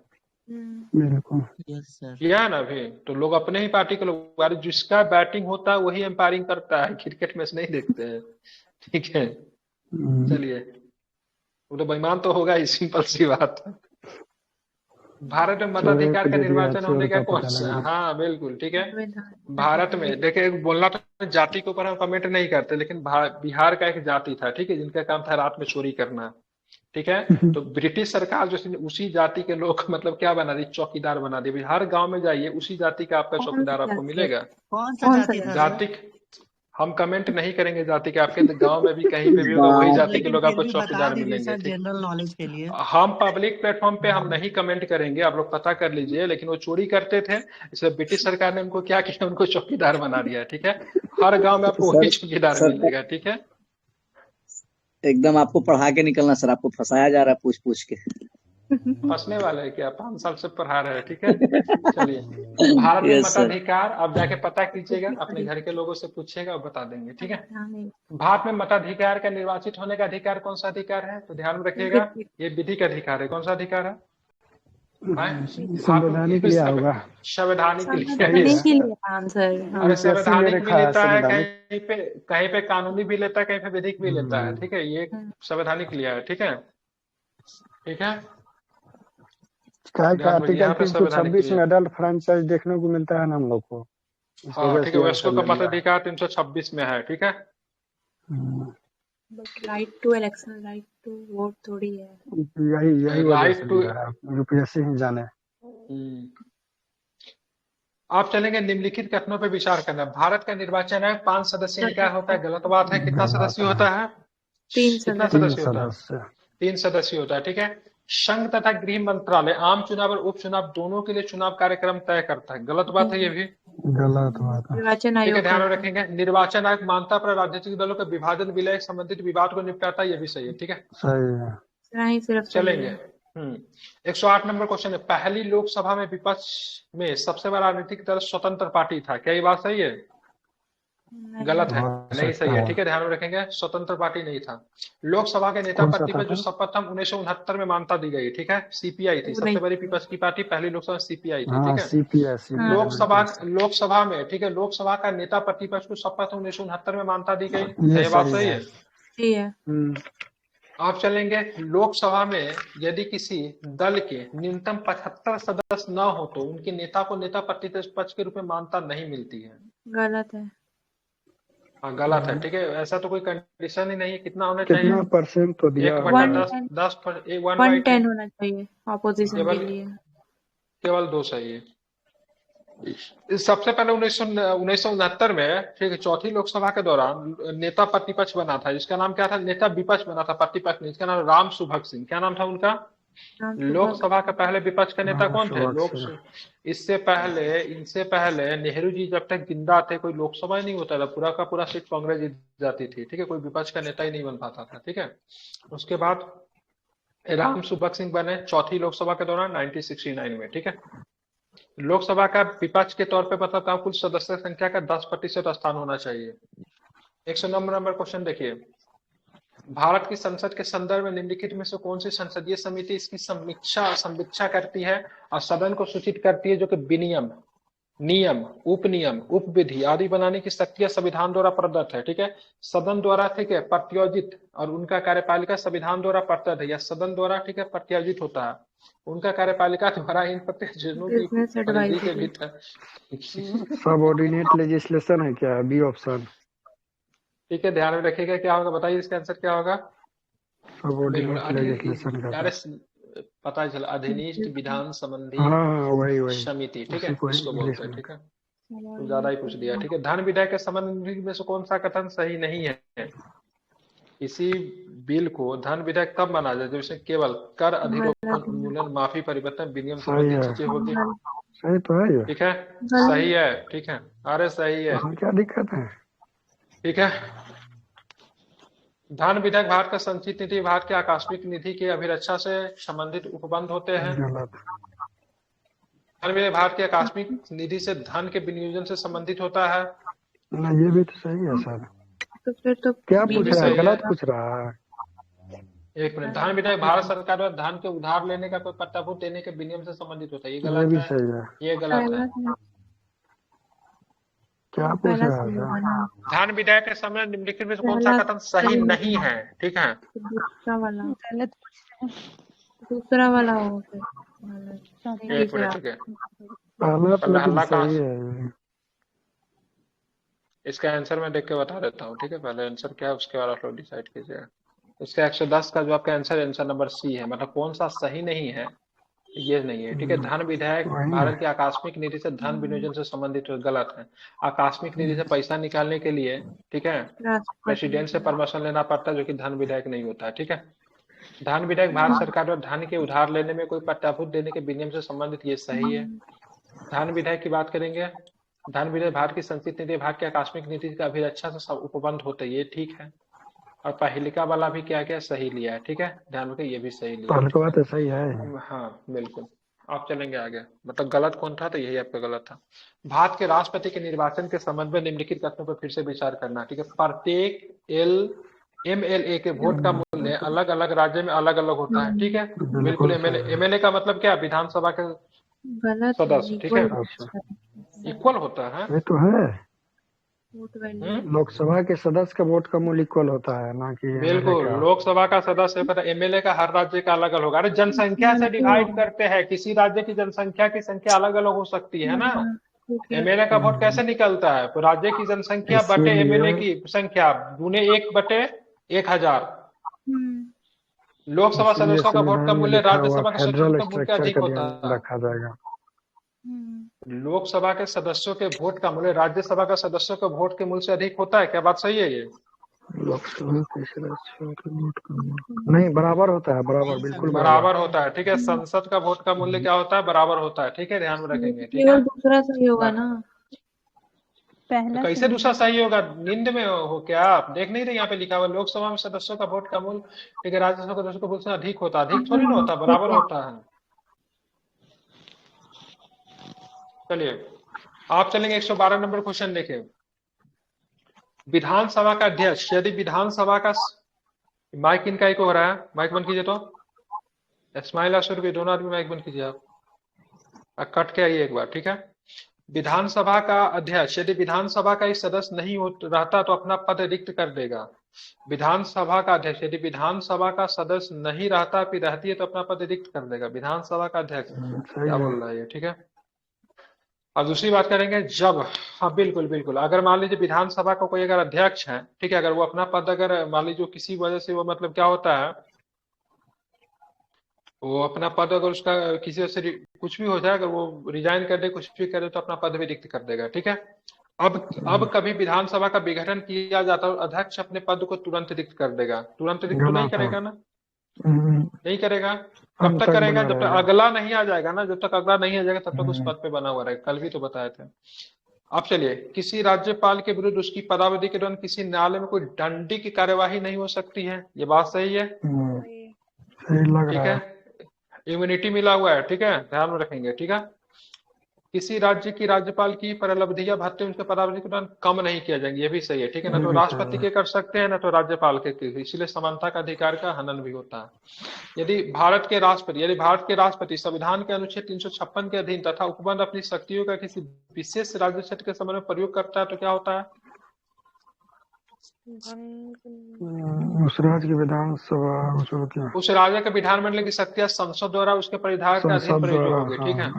किया है ना अभी। तो लोग अपने ही पार्टी के लोग, जिसका बैटिंग होता है वही एम्पायरिंग करता है, क्रिकेट मैच नहीं देखते हैं, ठीक है। चलिए, वो तो बेईमान तो होगा ही, सिंपल सी बात है। भारत में मताधिकार का निर्वाचन होने का कौन सा, हाँ बिल्कुल ठीक है। भारत में देखिए, बोलना तो जाति के ऊपर हम कमेंट नहीं करते, लेकिन बिहार का एक जाति था, ठीक है, जिनका काम था रात में चोरी करना, ठीक है। तो ब्रिटिश सरकार जो उसी जाति के लोग मतलब क्या बना दी, चौकीदार बना दी। हर गांव में जाइए, उसी जाति का आपका चौकीदार आपको मिलेगा। कौन सा जाति हम कमेंट नहीं करेंगे जाति के, आपके गांव में भी कहीं पे भी होगा, वही जाति के लोग आपको चौकीदार मिलेंगे। जनरल नॉलेज के लिए हम पब्लिक प्लेटफॉर्म पे हम नहीं कमेंट करेंगे, आप लोग पता कर लीजिए। लेकिन वो चोरी करते थे, इसलिए ब्रिटिश सरकार ने उनको क्या किया, उनको चौकीदार बना दिया, ठीक है। हर गाँव में आपको वही चौकीदार मिलेगा, ठीक है। एकदम आपको पढ़ा के निकलना सर, आपको फंसाया जा रहा है पूछ पूछ के। फंसने वाला है क्या, 5 साल से पढ़ा रहे हैं, ठीक है। चलिए, भारत में मताधिकार आप जाके पता कीजिएगा, अपने घर के लोगों से पूछिएगा और बता देंगे, ठीक है। भारत में मताधिकार का निर्वाचित होने का अधिकार कौन सा अधिकार है, तो ध्यान में रखिएगा, ये विधिक अधिकार है। कौन सा अधिकार है? संवैधानिक लिया होगा, संवैधानिक आंसर। अरे संवैधानिक भी लेता है, कहीं पे कानूनी भी लेता है, कहीं पे विधिक भी लेता है, ठीक है। ये संवैधानिक लिया है, ठीक है, ठीक है। आर्टिकल 326 में अडल्ट फ्रेंचाइज देखने को मिलता है ना हम लोग को। हाँ ठीक है, वैसे का मताधिकार 326 में है, ठीक है। Right to election, right to vote थोड़ी है, यही राइट टू यूपीएससी ही जाने। आप चलेंगे निम्नलिखित कथनों पर विचार करना। भारत का निर्वाचन आयोग 5 सदस्यीय क्या होता है, गलत बात है। कितना सदस्य होता है? 3 सदस्य होता है, 3 सदस्य होता है, ठीक है। संघ तथा गृह मंत्रालय आम चुनाव और उपचुनाव दोनों के लिए चुनाव कार्यक्रम तय करता है, गलत बात है, ये भी गलत बात है। निर्वाचन आयोग ध्यान रखेंगे, निर्वाचन आयोग मानता पर राजनीतिक दलों के विभाजन विलय संबंधित विवाद को निपटाता है, ये भी सही है, ठीक है, सही है। सिर्फ चलेंगे। 108 नंबर क्वेश्चन है, पहली लोकसभा में विपक्ष में सबसे बड़ा राजनीतिक दल स्वतंत्र पार्टी था, क्या ये बात सही है? गलत है, नहीं सही है, ठीक है, ध्यान में रखेंगे, स्वतंत्र पार्टी नहीं था। लोकसभा के नेता प्रतिपक्ष जो शपथ 1969 में मानता दी गई, ठीक है, सीपीआई थी सबसे बड़ी विपक्ष की पार्टी, पहली लोकसभा सीपीआई थी, ठीक है। लोकसभा में, ठीक है, लोकसभा का नेता प्रतिपक्ष को शपथ 1969 में मानता दी गई, ये बात सही है, सही है। आप चलेंगे, लोकसभा में यदि किसी दल के न्यूनतम 75 सदस्य न हो तो उनके नेता को नेता प्रतिपक्ष के रूप में मान्यता नहीं मिलती है, गलत है। हाँ गलत है, ठीक है, ऐसा तो कोई कंडीशन ही नहीं है। कितना होना चाहिए? कितना परसेंट तो दिया? 110 होना चाहिए ऑपोजिशन के लिए, केवल 2 सही है। सबसे पहले 1969 में, ठीक है, चौथी लोकसभा के दौरान नेता प्रतिपक्ष बना था, जिसका नाम क्या था? नेता विपक्ष बना था, प्रतिपक्ष नहीं, इसका नाम राम सुभग सिंह। क्या नाम था उनका? लोकसभा का पहले विपक्ष के नेता कौन थे? इनसे पहले नेहरू जी जब तक जिंदा थे कोई लोकसभा ही नहीं होता था, पूरा का पूरा सीट कांग्रेस जीत जाती थी, ठीक है, कोई विपक्ष का नेता ही नहीं बन पाता था, ठीक है। उसके बाद राम सुभग सिंह बने चौथी लोकसभा के दौरान 1969 में, ठीक है। लोकसभा का विपक्ष के तौर पे मतलब कुल सदस्य संख्या का 10% स्थान होना चाहिए। 109 नंबर क्वेश्चन देखिए, भारत की संसद के संदर्भ में निम्नलिखित में से कौन सी संसदीय समिति इसकी समीक्षा करती है और सदन को सूचित करती है जो कि विनियम, नियम, उपनियम, उपविधि आदि बनाने की शक्तियां संविधान द्वारा प्रदत्त है, ठीक है। सदन द्वारा, ठीक है, प्रत्यायोजित, और उनका कार्यपालिका संविधान द्वारा प्रदत्त है या सदन द्वारा, ठीक है, प्रत्यायोजित होता है। उनका कार्यपालिका द्वारा इन प्रत्ययोजनों की परिधि के भीतर सबऑर्डिनेट लेजिस्लेशन है क्या? B option. ठीक है, ध्यान में रखिएगा क्या होगा, बताइए इसका आंसर क्या होगा। बिल्कुल लेजिस्लेशन का था। पता ही चला, अधिनिष्ट विधान संबंधी हाँ वही समिति, ठीक है, उसी को इसको इंग्लिश बोलते हैं, में। ठीक है। तो ज्यादा ही पूछ दिया, ठीक है। धन विधेयक के संबंध में से कौन सा कथन सही नहीं है। इसी बिल को धन विधेयक तब माना जाए जब इसमें केवल कर, अधिरोपण, उन्मूलन, माफी, परिवर्तन, विनियम संबंधी चीजें होगी। सही तो है ये। ठीक है, सही है, ठीक है, अरे सही है, उसमें क्या दिक्कत है। ठीक है। धन विधेयक भारत का संचित निधि, भारत के आकस्मिक निधि की अभिरक्षा से संबंधित उपबंध होते हैं। गलत। धन विधेयक भारत के आकस्मिक निधि से धन के विनियोजन से संबंधित होता है। ना ये भी तो सही है सर। तो फिर तो क्या ये पूछ भी रहा है, सही है। गलत पूछ रहा है। एक मिनट, धन विधेयक भारत सरकार द्वारा धन के उधार लेने का कोई पट्टाभूत देने के विनियम से संबंधित होता है, ये ये गलत भी है, सही है। ये गलत है। क्या पूछ पहला रहा सही है होगा ना, धन विधेयक के समय निम्नलिखित में से कौन सा पहला कथन सही नहीं है, ठीक है। दूसरा वाला, गलत पूछ रहे हैं। दूसरा वाला हो फिर एक मिनट, ठीक है, पहला तो पहले लेकिन हल्ला सही कहाँ, है। इसका आंसर मैं देख के बता देता हूँ, ठीक है। पहले आंसर क्या है उसके बाद आप लोग डिसाइड कीजिएगा। इसका 110 का जो आपका आंसर नंबर सी है, मतलब कौन सा सही नहीं है, ये नहीं है, ठीक है। धन विधेयक वही भारत ना। की आकस्मिक निधि से धन विनियोजन से संबंधित गलत है। आकस्मिक निधि से पैसा निकालने के लिए, ठीक है, प्रेसिडेंट से परमिशन लेना पड़ता है, जो कि धन विधेयक नहीं होता है, ठीक है। धन विधेयक भारत सरकार द्वारा धन के उधार लेने में कोई पट्टाभूत देने के विनियम से संबंधित, ये सही है। धन विधेयक की बात करेंगे, धन विधेयक भारत की संचित निधि, भारत की आकस्मिक निधि का अभिरक्षा से उपबंध होते हैं, ये ठीक है। और पहलिका वाला भी क्या क्या सही लिया है, ठीक है, ध्यान रखिए, ये भी सही लिया है, पहले बात सही है। हाँ बिल्कुल। आप चलेंगे आगे, मतलब गलत कौन था, तो यही आपका गलत था। भारत के राष्ट्रपति के निर्वाचन के संबंध में निम्नलिखित कथनों पर फिर से विचार करना, ठीक है। प्रत्येक MLA के वोट का मूल्य अलग अलग राज्य में अलग अलग होता है, ठीक है, बिल्कुल। MLA का मतलब क्या, विधानसभा के सदस्य, ठीक है, इक्वल होता है, ये तो है। वोट वैल्यू लोकसभा के सदस्य का वोट का मूल्य इक्वल होता है, ना कि बिल्कुल। लोकसभा का सदस्य पर MLA का हर राज्य का अलग अलग होगा। अरे जनसंख्या से डिवाइड करते हैं, किसी राज्य की जनसंख्या की संख्या अलग अलग हो सकती है ना। MLA का वोट कैसे निकलता है, तो राज्य की जनसंख्या बटे MLA की संख्या गुने 1/1000। लोकसभा सदस्यों का वोट का मूल्य राज्यसभा के सदस्यों का मूल्य अधिक होता है। रखा जाएगा। लोकसभा के सदस्यों के वोट का मूल्य राज्यसभा के सदस्यों के वोट के मूल्य से अधिक होता है, क्या बात सही है ये। लोकसभा के सदस्यों के वोट का मूल्य नहीं, बराबर होता है, बराबर, बिल्कुल बराबर होता है, ठीक है। संसद का वोट का मूल्य क्या होता है, बराबर होता है, ठीक है, ध्यान में रखेंगे, ठीक है। केवल दूसरा सही होगा ना, पहला तो कैसे दूसरा सही होगा, नींद में हो क्या आप, देख नहीं रहे यहाँ पे लिखा हुआ लोकसभा में सदस्यों का वोट का मूल्य, ठीक है, राज्यसभा के सदस्यों का वोट से अधिक होता है, अधिक थोड़ी ना होता, बराबर होता है। चलिए आप चलेंगे 112 नंबर क्वेश्चन देखें। विधानसभा का अध्यक्ष, यदि विधानसभा का, माइक इनका एक हो रहा है, माइक बंद कीजिए, तो इस्माइल अशर भी दोनों आदमी माइक बंद कीजिए आप कट के आइए एक बार, ठीक है। विधानसभा का अध्यक्ष यदि विधानसभा का एक सदस्य नहीं रहता तो अपना पद रिक्त कर देगा। विधानसभा का अध्यक्ष यदि विधानसभा का सदस्य नहीं रहता फिर रहती है तो अपना पद रिक्त कर देगा। विधानसभा का अध्यक्ष क्या बोल रहा है ये, ठीक है। और दूसरी बात करेंगे, जब, हाँ बिल्कुल बिल्कुल, अगर मान लीजिए विधानसभा का कोई अगर अध्यक्ष है, ठीक है, अगर वो अपना पद अगर मान लीजिए किसी वजह से वो मतलब क्या होता है, वो अपना पद अगर उसका किसी वजह से कुछ भी हो जाए, अगर वो रिजाइन कर दे, कुछ भी कर दे, तो अपना पद भी रिक्त कर देगा, ठीक है। अब कभी विधानसभा का विघटन किया जाता है, अध्यक्ष अपने पद को तुरंत रिक्त कर देगा, तुरंत रिक्त तो नहीं करेगा ना, नहीं करेगा, कब तक करेगा, जब तक अगला नहीं आ जाएगा ना, जब तक अगला नहीं आ जाएगा तब तक उस पद पे बना हुआ रहेगा, कल भी तो बताए थे। अब चलिए, किसी राज्यपाल के विरुद्ध उसकी पदावधि के दौरान किसी न्यायालय में कोई दंडी की कार्यवाही नहीं हो सकती है, ये बात सही है, ठीक है, इम्यूनिटी मिला हुआ है, ठीक है, ध्यान में रखेंगे, ठीक है। किसी राज्य की राज्यपाल की परलब्धि या भत्ते उनके पदावधि के दौरान कम नहीं किया जाएंगे, ये भी सही है, ठीक है, ना तो राष्ट्रपति के कर सकते हैं ना तो राज्यपाल के, इसीलिए समानता का अधिकार का हनन भी होता है। यदि भारत के राष्ट्रपति संविधान के अनुच्छेद 356 के अधीन तथा उपबंध अपनी शक्तियों का किसी विशेष राज्य क्षेत्र के संबंध में प्रयोग करता है तो क्या होता है, उस राज्य की विधानसभा, उस राज्य के विधानमंडल की शक्तियां संसद द्वारा उसके परिधान के अधीन प्रयोग होगी, ठीक है,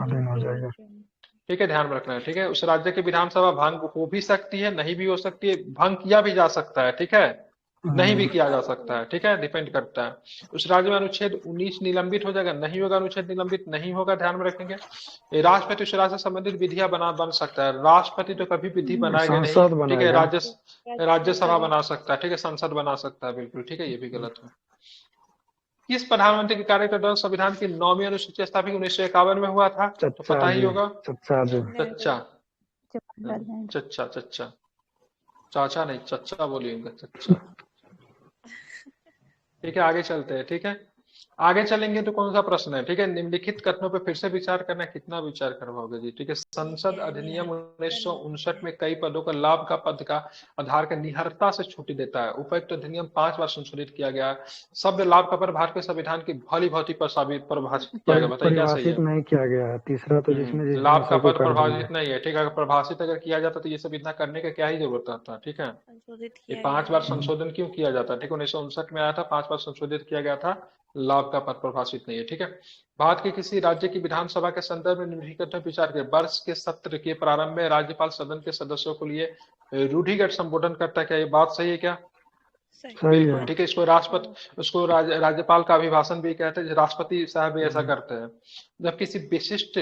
ठीक है, ध्यान में रखना है। ठीक है, उस राज्य की विधानसभा भंग हो भी सकती है, नहीं भी हो सकती है, भंग किया भी जा सकता है। ठीक है, नहीं भी किया जा सकता है। ठीक है, डिपेंड करता है। उस राज्य में अनुच्छेद 19 निलंबित हो जाएगा, नहीं होगा अनुच्छेद निलंबित नहीं होगा, ध्यान में रखेंगे। ये राष्ट्रपति उस राज्य से संबंधित विधियां बन सकता है। राष्ट्रपति तो कभी विधि बनाएगा नहीं। संसद ठीक है, बनाएगा। राज्यसभा बना सकता है। ठीक है, संसद बना सकता है, बिल्कुल ठीक है, ये भी गलत है। किस प्रधानमंत्री के कार्य के दौरान संविधान की 9वीं अनुसूची स्थापित 1951 में हुआ था? तो पता ही होगा। चच्चा जी। चच्चा जवाहरलाल नेहरू। चच्चा चच्चा चाचा नहीं, चच्चा बोलिएगा, चच्चा। ठीक है, आगे चलते हैं। ठीक है, आगे चलेंगे तो कौन सा प्रश्न है? ठीक है, निम्नलिखित कथनों पर फिर से विचार करना, कितना विचार करवाओगे जी? ठीक है, संसद अधिनियम 1959 में कई पदों का लाभ का पद का आधार का निहरता से छुट्टी देता है। उपर्युक्त अधिनियम 5 बार संशोधित किया गया। शब्द लाभ का पद भारत के संविधान की भली भांति परिभाषित किया गया। बताइए क्या सही है? परिभाषित नहीं किया गया है। तीसरा तो जिसमें लाभ का पद परिभाषित नहीं है। ठीक है, अगर परिभाषित अगर किया जाता तो ये सब इतना करने का क्या ही जरूरत था। ठीक है, ये 5 बार संशोधन क्यों किया जाता है? ठीक है, 1959 में आया था, 5 बार संशोधित किया गया था। लाभ का पद परिभाषित नहीं है। ठीक है, भारत के किसी राज्य की विधानसभा के संदर्भ में निम्नलिखित में विचार करें। वर्ष के सत्र के प्रारंभ में राज्यपाल सदन के सदस्यों के लिए रूढ़िगत संबोधन करता है। क्या ये बात सही है क्या? बिल्कुल ठीक है, इसको राष्ट्रपति, उसको राज्यपाल का अभिभाषण भी कहते हैं। राष्ट्रपति साहब भी ऐसा करते हैं। जब किसी विशिष्ट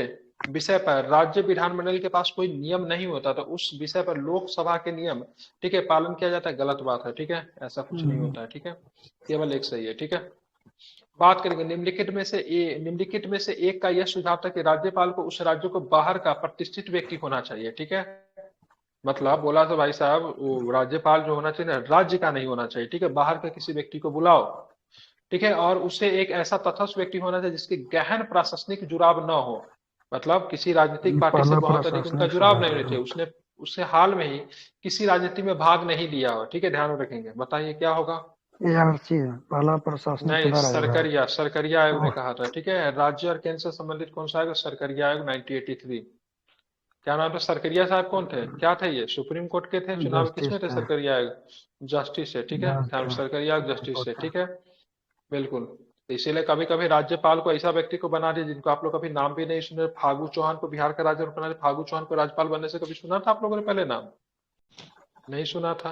विषय पर राज्य विधानमंडल के पास कोई नियम नहीं होता तो उस विषय पर लोकसभा के नियम, ठीक है, पालन किया जाता है। गलत बात है। ठीक है, ऐसा कुछ नहीं होता है। ठीक है, केवल एक सही है। ठीक है, बात करेंगे निम्नलिखित में से एक का यह सुझाव था कि राज्यपाल को उस राज्य को बाहर का प्रतिष्ठित व्यक्ति होना चाहिए। ठीक है, मतलब बोला तो भाई साहब, वो राज्यपाल जो होना चाहिए ना, राज्य का नहीं होना चाहिए। ठीक है, बाहर के किसी व्यक्ति को बुलाओ। ठीक है, और उसे एक ऐसा तटस्थ व्यक्ति होना चाहिए जिसके गहन प्रशासनिक जुड़ाव न हो। मतलब किसी राजनीतिक पार्टी से बहुत अधिक उनका जुड़ाव नहीं होना चाहिए। उसने हाल में ही किसी राजनीति में भाग नहीं लिया हो। ठीक है, ध्यान में रखेंगे। बताइए क्या होगा? पहला प्रशासनिक नहीं, सुधार सरकरिया आयोग ने कहा था। ठीक है, राज्य और केंद्र से संबंधित कौन सा आयोग? सरकरिया आयोग 1983। क्या नाम था? सरकरिया साहब कौन थे? क्या थे ये? सुप्रीम कोर्ट के थे? चुनाव किसमें थे? सरकरिया आयोग जस्टिस है। ठीक है, सरकरिया आयोग जस्टिस है। ठीक है, बिल्कुल। इसीलिए कभी कभी राज्यपाल को ऐसा व्यक्ति को बना दिया जिनको आप लोग कभी नाम भी नहीं सुने। फागू चौहान को बिहार का राज्यपाल बना दिया। फागू चौहान को राज्यपाल बनने से कभी सुना था आप लोगों ने? पहले नाम नहीं सुना था।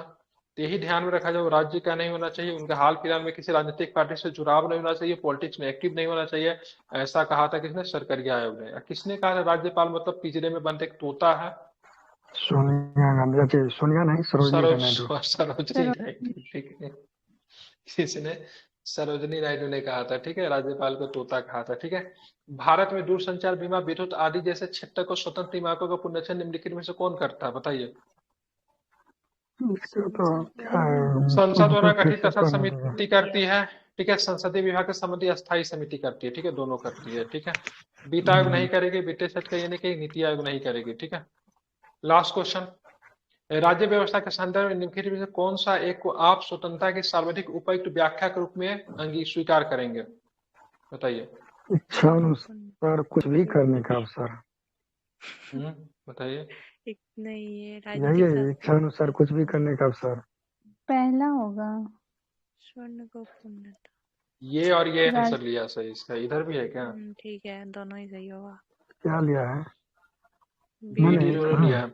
तो यही ध्यान में रखा जाए, राज्य का नहीं होना चाहिए, उनका हाल फिलहाल में किसी राजनीतिक पार्टी से जुड़ाव नहीं होना चाहिए, पॉलिटिक्स में एक्टिव नहीं होना चाहिए। ऐसा कहा था किसने? सरकरिया आयोग ने। किसने कहा था? राज्यपाल मतलब पिंजरे में बंद एक तोता है। सोनिया गांधी, सोनिया नहीं, सरोजनी नायडू। ठीक है, किसने? सरोजनी नायडू ने कहा था। ठीक है, राज्यपाल को तोता कहा था। ठीक है, भारत में दूरसंचार, बीमा, विद्युत आदि जैसे क्षेत्र को स्वतंत्र इमारतों का पुनरीक्षण निम्नलिखित में से कौन करता है? बताइए। संसद द्वारा गठित तथा समिति करती है। ठीक है, संसदीय विभाग के संबंधी अस्थायी समिति करती है। ठीक है, दोनों करती है। ठीक है, वित्त आयोग नहीं करेगी, वित्तीय क्षेत्र यानी कि नीति आयोग नहीं करेगी। ठीक है, लास्ट क्वेश्चन, राज्य व्यवस्था के संदर्भ में निम्नलिखित में से कौन सा एक को आप स्वतंत्रता की सर्वाधिक उपयुक्त व्याख्या के रूप में स्वीकार करेंगे? बताइए। इच्छा अनुसार कुछ भी करने का अवसर। बताइए। नहीं, यही है, इच्छा अनुसार कुछ भी करने का अवसर। पहला होगा। स्वर्ण को पूर्णता। ये और ये आंसर लिया सही इसका। इधर भी है क्या? ठीक है, दोनों ही सही होगा। क्या लिया है? लिया है।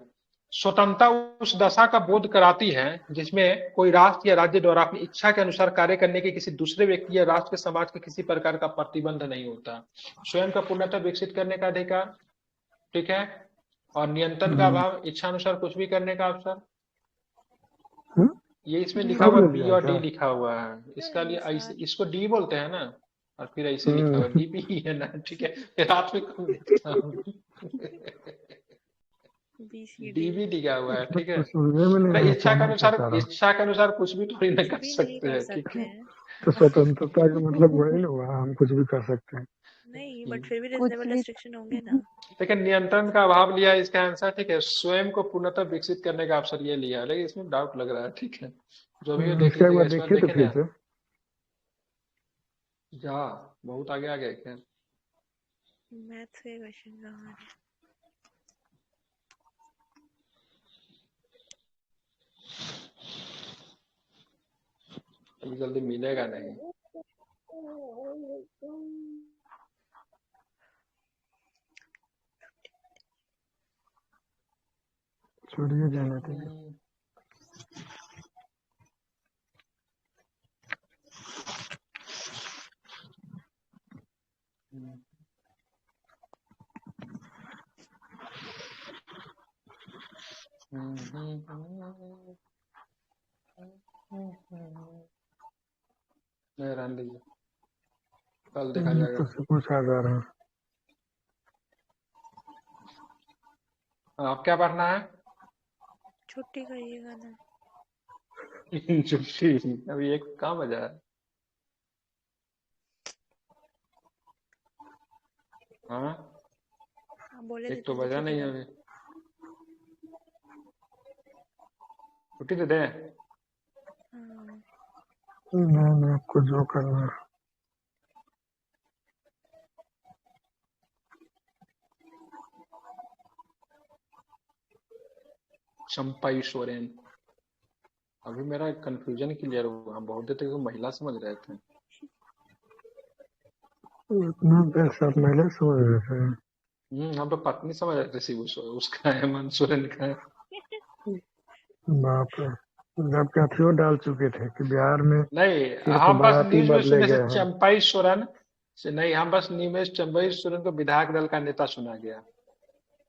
स्वतंत्रता उस दशा का बोध कराती है जिसमें कोई राष्ट्र या राज्य द्वारा अपनी इच्छा के अनुसार कार्य करने के किसी दूसरे व्यक्ति या राष्ट्र के समाज के किसी प्रकार का प्रतिबंध नहीं होता। स्वयं का पूर्णतः विकसित करने का अधिकार। ठीक है, और नियंत्रण का अभाव, इच्छा अनुसार कुछ भी करने का अवसर। ये इसमें लिखा हुआ बी और डी लिखा हुआ है। इसका लिए ऐसे, इसको डी बोलते हैं ना, और फिर ऐसे लिखा हुआ डी भी है ना। ठीक है, रात में कम देखता हूँ। डी भी लिखा हुआ है। ठीक है, इच्छा के अनुसार कुछ भी थोड़ी ना कर सकते हैं। ठीक है, तो स्वतंत्रता का मतलब वही ना हुआ, हम कुछ भी कर सकते हैं। नहीं, बट फिर भी रीजनेबल रेस्ट्रिक्शन होंगे ना। लेकिन नियंत्रण का अभाव लिया इसका आंसर। ठीक है, स्वयं को पूर्णतः विकसित करने का अवसर ये लिया, लेकिन इसमें डाउट लग रहा है। ठीक है, जो भी देख लीजिएगा। जा बहुत आगे आ गए क्या? मैथ्स के क्वेश्चन हमारे। अभी जल्दी मिलेगा नहीं। छोड़िए जाने दीजिए। नहीं रहने दीजिए, कल देखा तो जाएगा। सब कुछ आ जा रहा है। आप क्या पढ़ना है? छुट्टी करिएगा ना। छुट्टी अभी एक कहाँ बजा है? हाँ आप बोले थे एक तो तो बजा छुट्टी नहीं है कर। अभी, छुट्टी तो दें। हाँ नहीं आपको जो करना है। चंपाई सोरेन। अभी मेरा कंफ्यूजन क्लियर हुआ, हम बहुत देर तक महिला समझ रहे थे। इतना पैसा पहले समझ रहे थे। हम तो पत्नी समझ रहे थे, शिबू उसका है, हेमंत सोरेन का है। बाप रे, जबकि अथियो डाल चुके थे कि बिहार में नहीं, सिर्फ हम बस बाराती न्यूज में बदले सुने से गए हैं। चंपाई सोरेन से, नहीं हम बस न्यूज में चंपाई सोरेन को विधायक दल का नेता सुना गया।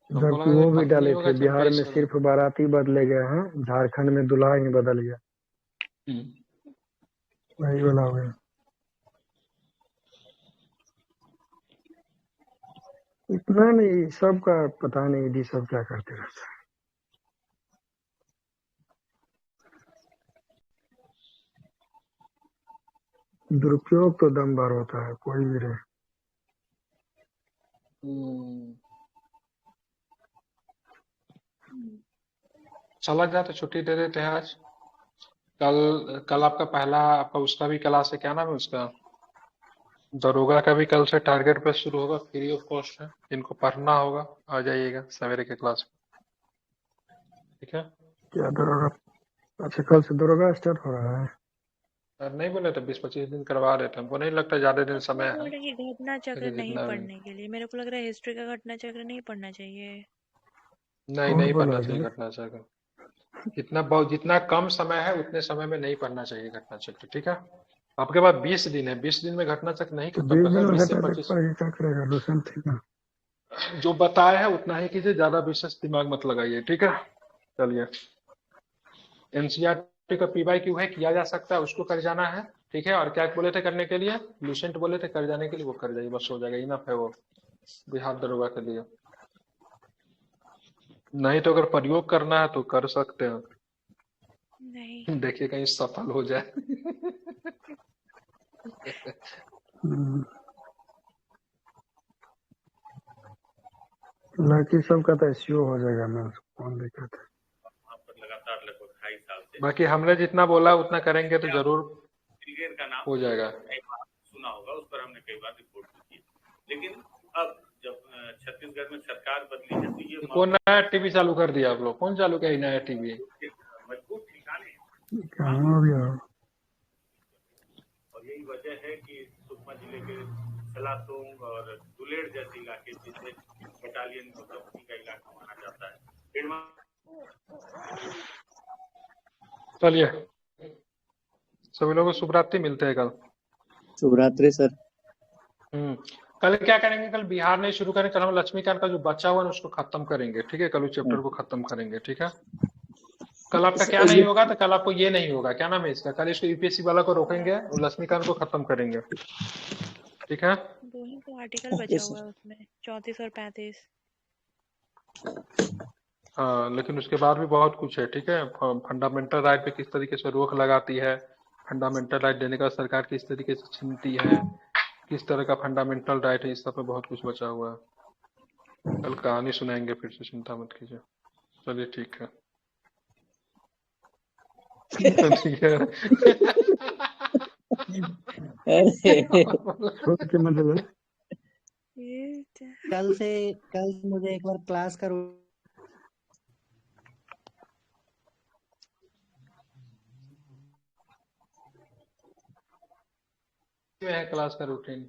हमको जबकि लगा वो कि भी पत्नी डाले होगा थे बिहार चंपाई में सोरेन। सिर्फ बाराती बदले गए हैं, झारखंड में दूल्हा ही बदल गया। वही वाला हो गया। इतना नहीं, सबका पता नहीं दी सब क्या करते रहते हैं। दुरुपयोग तो दम भर होता है, कोई भी रहे। चला जाए तो छुट्टी दे देते हैं आज। कल आपका उसका भी क्लास है, क्या नाम है उसका, दरोगा का भी कल से टारगेट पे शुरू होगा, फ्री ऑफ कॉस्ट है, इनको पढ़ना होगा, आ जाइएगा सवेरे के क्लास में, ठीक है? क्या दरोगा? अच्छा कल से दरोगा स्टार्ट हो रहा है। नहीं बोले तो 20-25 दिन करवा रहे थे, हमको नहीं लगता ज्यादा दिन समय बोल है। रहे कि घटना चक्र फिर नहीं जितना पढ़ने के लिए, मेरे को लग रहा है हिस्ट्री का घटना चक्र नहीं पढ़ना चाहिए। नहीं कौन नहीं बोला पढ़ना जी? चाहिए घटना चक्र, जितना कम समय है उतने समय में नहीं पढ़ना चाहिए घटना चक्र, ठीक है? आपके पास 20 दिन है, 20 दिन में घटना चक्र नहीं तो खत्म 20 करना, दिन में 20 से घटना चक्र 25 पड़ के क्या करेगा रोशन? ठीक है, जो बताया है उतना ही कीजिए, ज्यादा विशेष दिमाग मत लगाइए, ठीक है? चलिए, एनसीईआरटी का पीवाईक्यू है, किया जा सकता है, उसको कर जाना है, ठीक है? और क्या बोले थे करने के लिए, लूसेंट बोले थे कर जाने के लिए, वो कर जाइए, बस हो जाएगा, इनफ है वो बिहार दरोगा के लिए। नहीं तो अगर प्रयोग करना है तो कर सकते हैं, नहीं देखिए कहीं सफल हो जाए। लड़की सबका तो एसईओ हो जाएगा ना, कौन दिक्कत है। लगातार लगभग 2.5 साल से बाकी हमने जितना बोला उतना करेंगे तो जरूर ब्रिगेड का नाम हो जाएगा। कई बार सुना होगा, उस पर हमने कई बार रिपोर्ट की है। लेकिन अब जब छत्तीसगढ़ में सरकार बदली है तो ये कौन नया टीवी चालू कर दिया आप लोग? कौन चालू किया नया टीवी? मजबूत ठिकाने, कहाँ हो गया? और यही वजह है कि सुकमा जिले के सलातोंग और दुलेड़ जैसे इलाके, जिसे बटालियन और कंपनी का इलाका माना जाता है, चलिए सभी लोगों को शुभ रात्रि, मिलते हैं कल। शुभ रात्रि सर। कल क्या करेंगे, कल बिहार नहीं शुरू करेंगे, कल हम लक्ष्मीकांत का जो बचा हुआ है उसको खत्म करेंगे, ठीक है? कल उस चैप्टर को खत्म करेंगे, ठीक है? कल आपका क्या नहीं होगा, तो कल आपको ये नहीं होगा, क्या नाम है इसका, कल इसको यूपीएससी वाला को रोकेंगे और लक्ष्मीकांत को खत्म करेंगे, ठीक है? 2 ही तो आर्टिकल बचा हुआ है उसमें, 34 और 35। हाँ लेकिन उसके बाद भी बहुत कुछ है, ठीक है? फंडामेंटल राइट पे किस तरीके से रोक लगाती है, फंडामेंटल राइट देने का सरकार किस तरीके से छीनती है, किस तरह का फंडामेंटल राइट है, इस सब पे बहुत कुछ बचा हुआ है। कल कहानी सुनाएंगे फिर से, चिंता मत कीजिए। चलिए ठीक है। ठीक है। कल से मुझे एक बार क्लास करो। है क्लास का रूटीन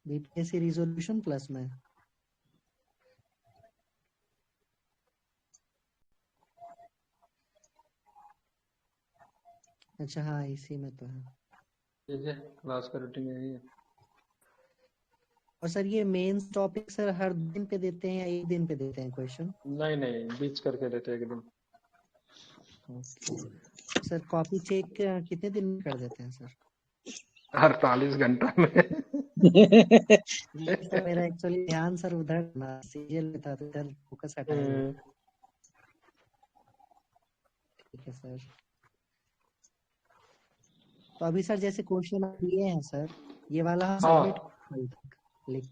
बीपीएससी रिजोल्यूशन प्लस में अच्छा हाँ, इसी में तो है। ठीक है, क्लास का रूटीन यही है। और सर ये मेंस टॉपिक सर हर दिन पे देते हैं या एक दिन पे देते हैं क्वेश्चन? नहीं नहीं, बीच करके देते हैं एक दिन। सर कॉपी चेक कितने दिन में कर देते हैं सर? 48 घंटा में। सर मेरा एक्चुअली ध्यान सर उधर ना सीरियल में था, तो इधर फोकस हटाया। ठीक है सर। तो अभी सर जैसे क्वेश्चन आप लिए हैं सर, ये वाला हम सबमिट कल तक लिख।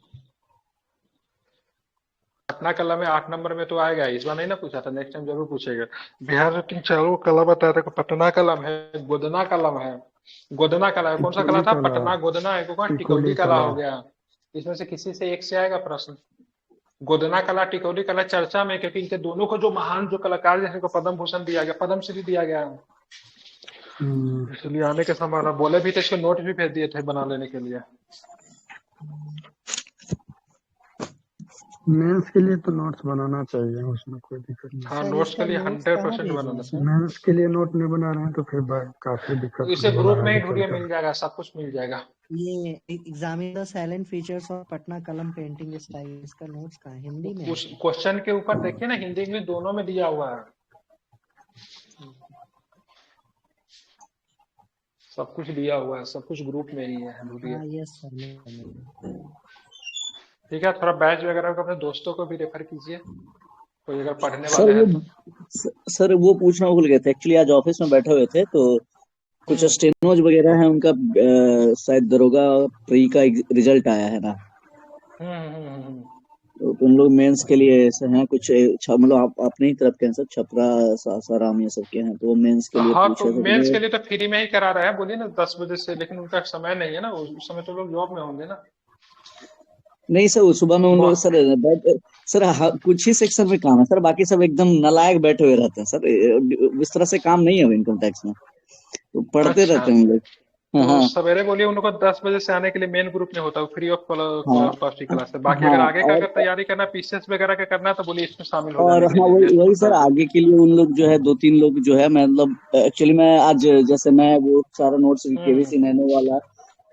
पटना कला में 8 नंबर में तो आएगा, इस बार नहीं ना पूछा था, नेक्स्ट टाइम जरूर पूछेगा। बिहार रूटीन चारों कला बताया था, पटना कलम है, गोदना कलम है। गोदना कला है, कौन सा कला था? पटना गोदना है, को टिकौली कला हो गया। इसमें से किसी से एक से आएगा प्रश्न। गोदना कला टिकौली कला चर्चा में, क्योंकि इनके दोनों को जो महान जो कलाकार जैसे को पद्म भूषण दिया गया, पद्मश्री दिया गया, इसलिए आने के संभावना। बोले भी थे, इसके नोट भी भेज दिए थे बना लेने के लिए। मेंस के लिए तो नोट्स बनाना चाहिए, उसमें कोई दिक्कत नहीं। हाँ, नोट्स के लिए 100% बनाना चाहिए। मेंस के लिए नोट नहीं बना रहे हैं तो फिर काफी दिक्कत। इसे ग्रुप में ही ढूंढिए, मिल जाएगा, सब कुछ मिल जाएगा। ये examine the salient features of Patna कलम पेंटिंग स्टाइल, इसका नोट्स कहाँ है? हिंदी में? उस क्वेश्चन के ऊपर देखिए ना, हिंदी इंग्लिश दोनों में दिया हुआ है, सब कुछ दिया हुआ है, सब कुछ ग्रुप में ही है, ढूंढिए। Yes sir. ठीक है, थोड़ा बैच वगैरह को अपने दोस्तों को भी रेफर कीजिए, कोई अगर पढ़ने वाले हैं। सर वो पूछना भूल गए थे, एक्चुअली आज ऑफिस में बैठे हुए थे तो कुछ स्टेनोज वगैरह है उनका, शायद दरोगा प्री का रिजल्ट आया है ना, तो उन लोग मेंस के लिए ऐसे हैं कुछ, मतलब आप अपने ही तरफ के हैं सर, छपरा सासाराम ये सब के हैं, तो वो मेंस के लिए हाँ, तो मेंस के लिए तो फ्री में ही करा रहा है, बोलिए ना 10 बजे से, लेकिन उनका समय नहीं है ना, उस समय तो लोग जॉब में होंगे ना। नहीं सर, सुबह में उन लोग सर कुछ ही सेक्शन में काम है सर, बाकी सब एकदम नालायक बैठे हुए रहते हैं सर, इस तरह से काम नहीं है इनकम टैक्स में, तो पढ़ते रहते हैं लोग। तो सवेरे बोलिए उनको 10 बजे से आने के लिए, मेन ग्रुप में होता है, फ्री ऑफ कॉस्ट की क्लास है। बाकी अगर आगे का अगर तैयारी करना, पीसीएस वगैरह का करना, तो बोलिए इसमें शामिल हो और हाँ, वही सर, आगे के लिए उन लोग जो है 2-3 लोग जो है, मतलब एक्चुअली मैं आज जैसे मैं वो सारा नोट्स केबीसी नैनो वाला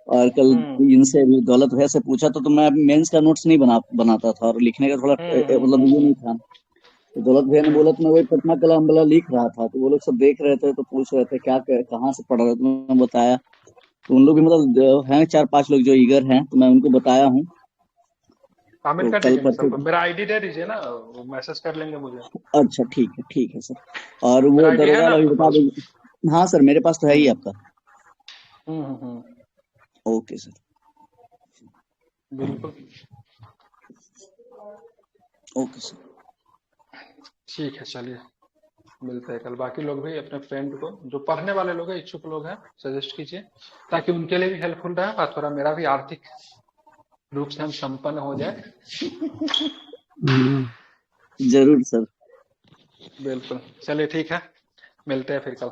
और कल इनसे भी दौलत भैया से पूछा तो मैं मेंस का नोट्स नहीं बनाता था, और लिखने का थोड़ा मतलब ये नहीं था, तो दौलत भैया ने बोला तो मैं वही पटना कला अम्बला लिख रहा था, तो वो लोग सब देख रहे थे, तो पूछ रहे थे क्या कहाँ से पढ़ रहे थे, मैं बताया, तो उन लोग भी मतलब हैं 4-5 लोग जो ईगर हैं, तो मैं उनको बताया हूँ। शामिल कर दीजिए सबको, मेरा आईडी दे दीजिए ना, वो मैसेज कर लेंगे मुझे। अच्छा ठीक है सर। और वो दरोगा वाला भी बता दीजिए। हाँ सर, मेरे पास तो है ही आपका। ओके सर, बिल्कुल ओके सर, ठीक है, चलिए मिलते हैं कल। बाकी लोग भी अपने फ्रेंड को, जो पढ़ने वाले लोग हैं, इच्छुक लोग हैं, सजेस्ट कीजिए, ताकि उनके लिए भी हेल्पफुल रहे और थोड़ा मेरा भी आर्थिक रूप से हम संपन्न हो जाए। जरूर सर, बिल्कुल, चलिए ठीक है, मिलते हैं फिर कल।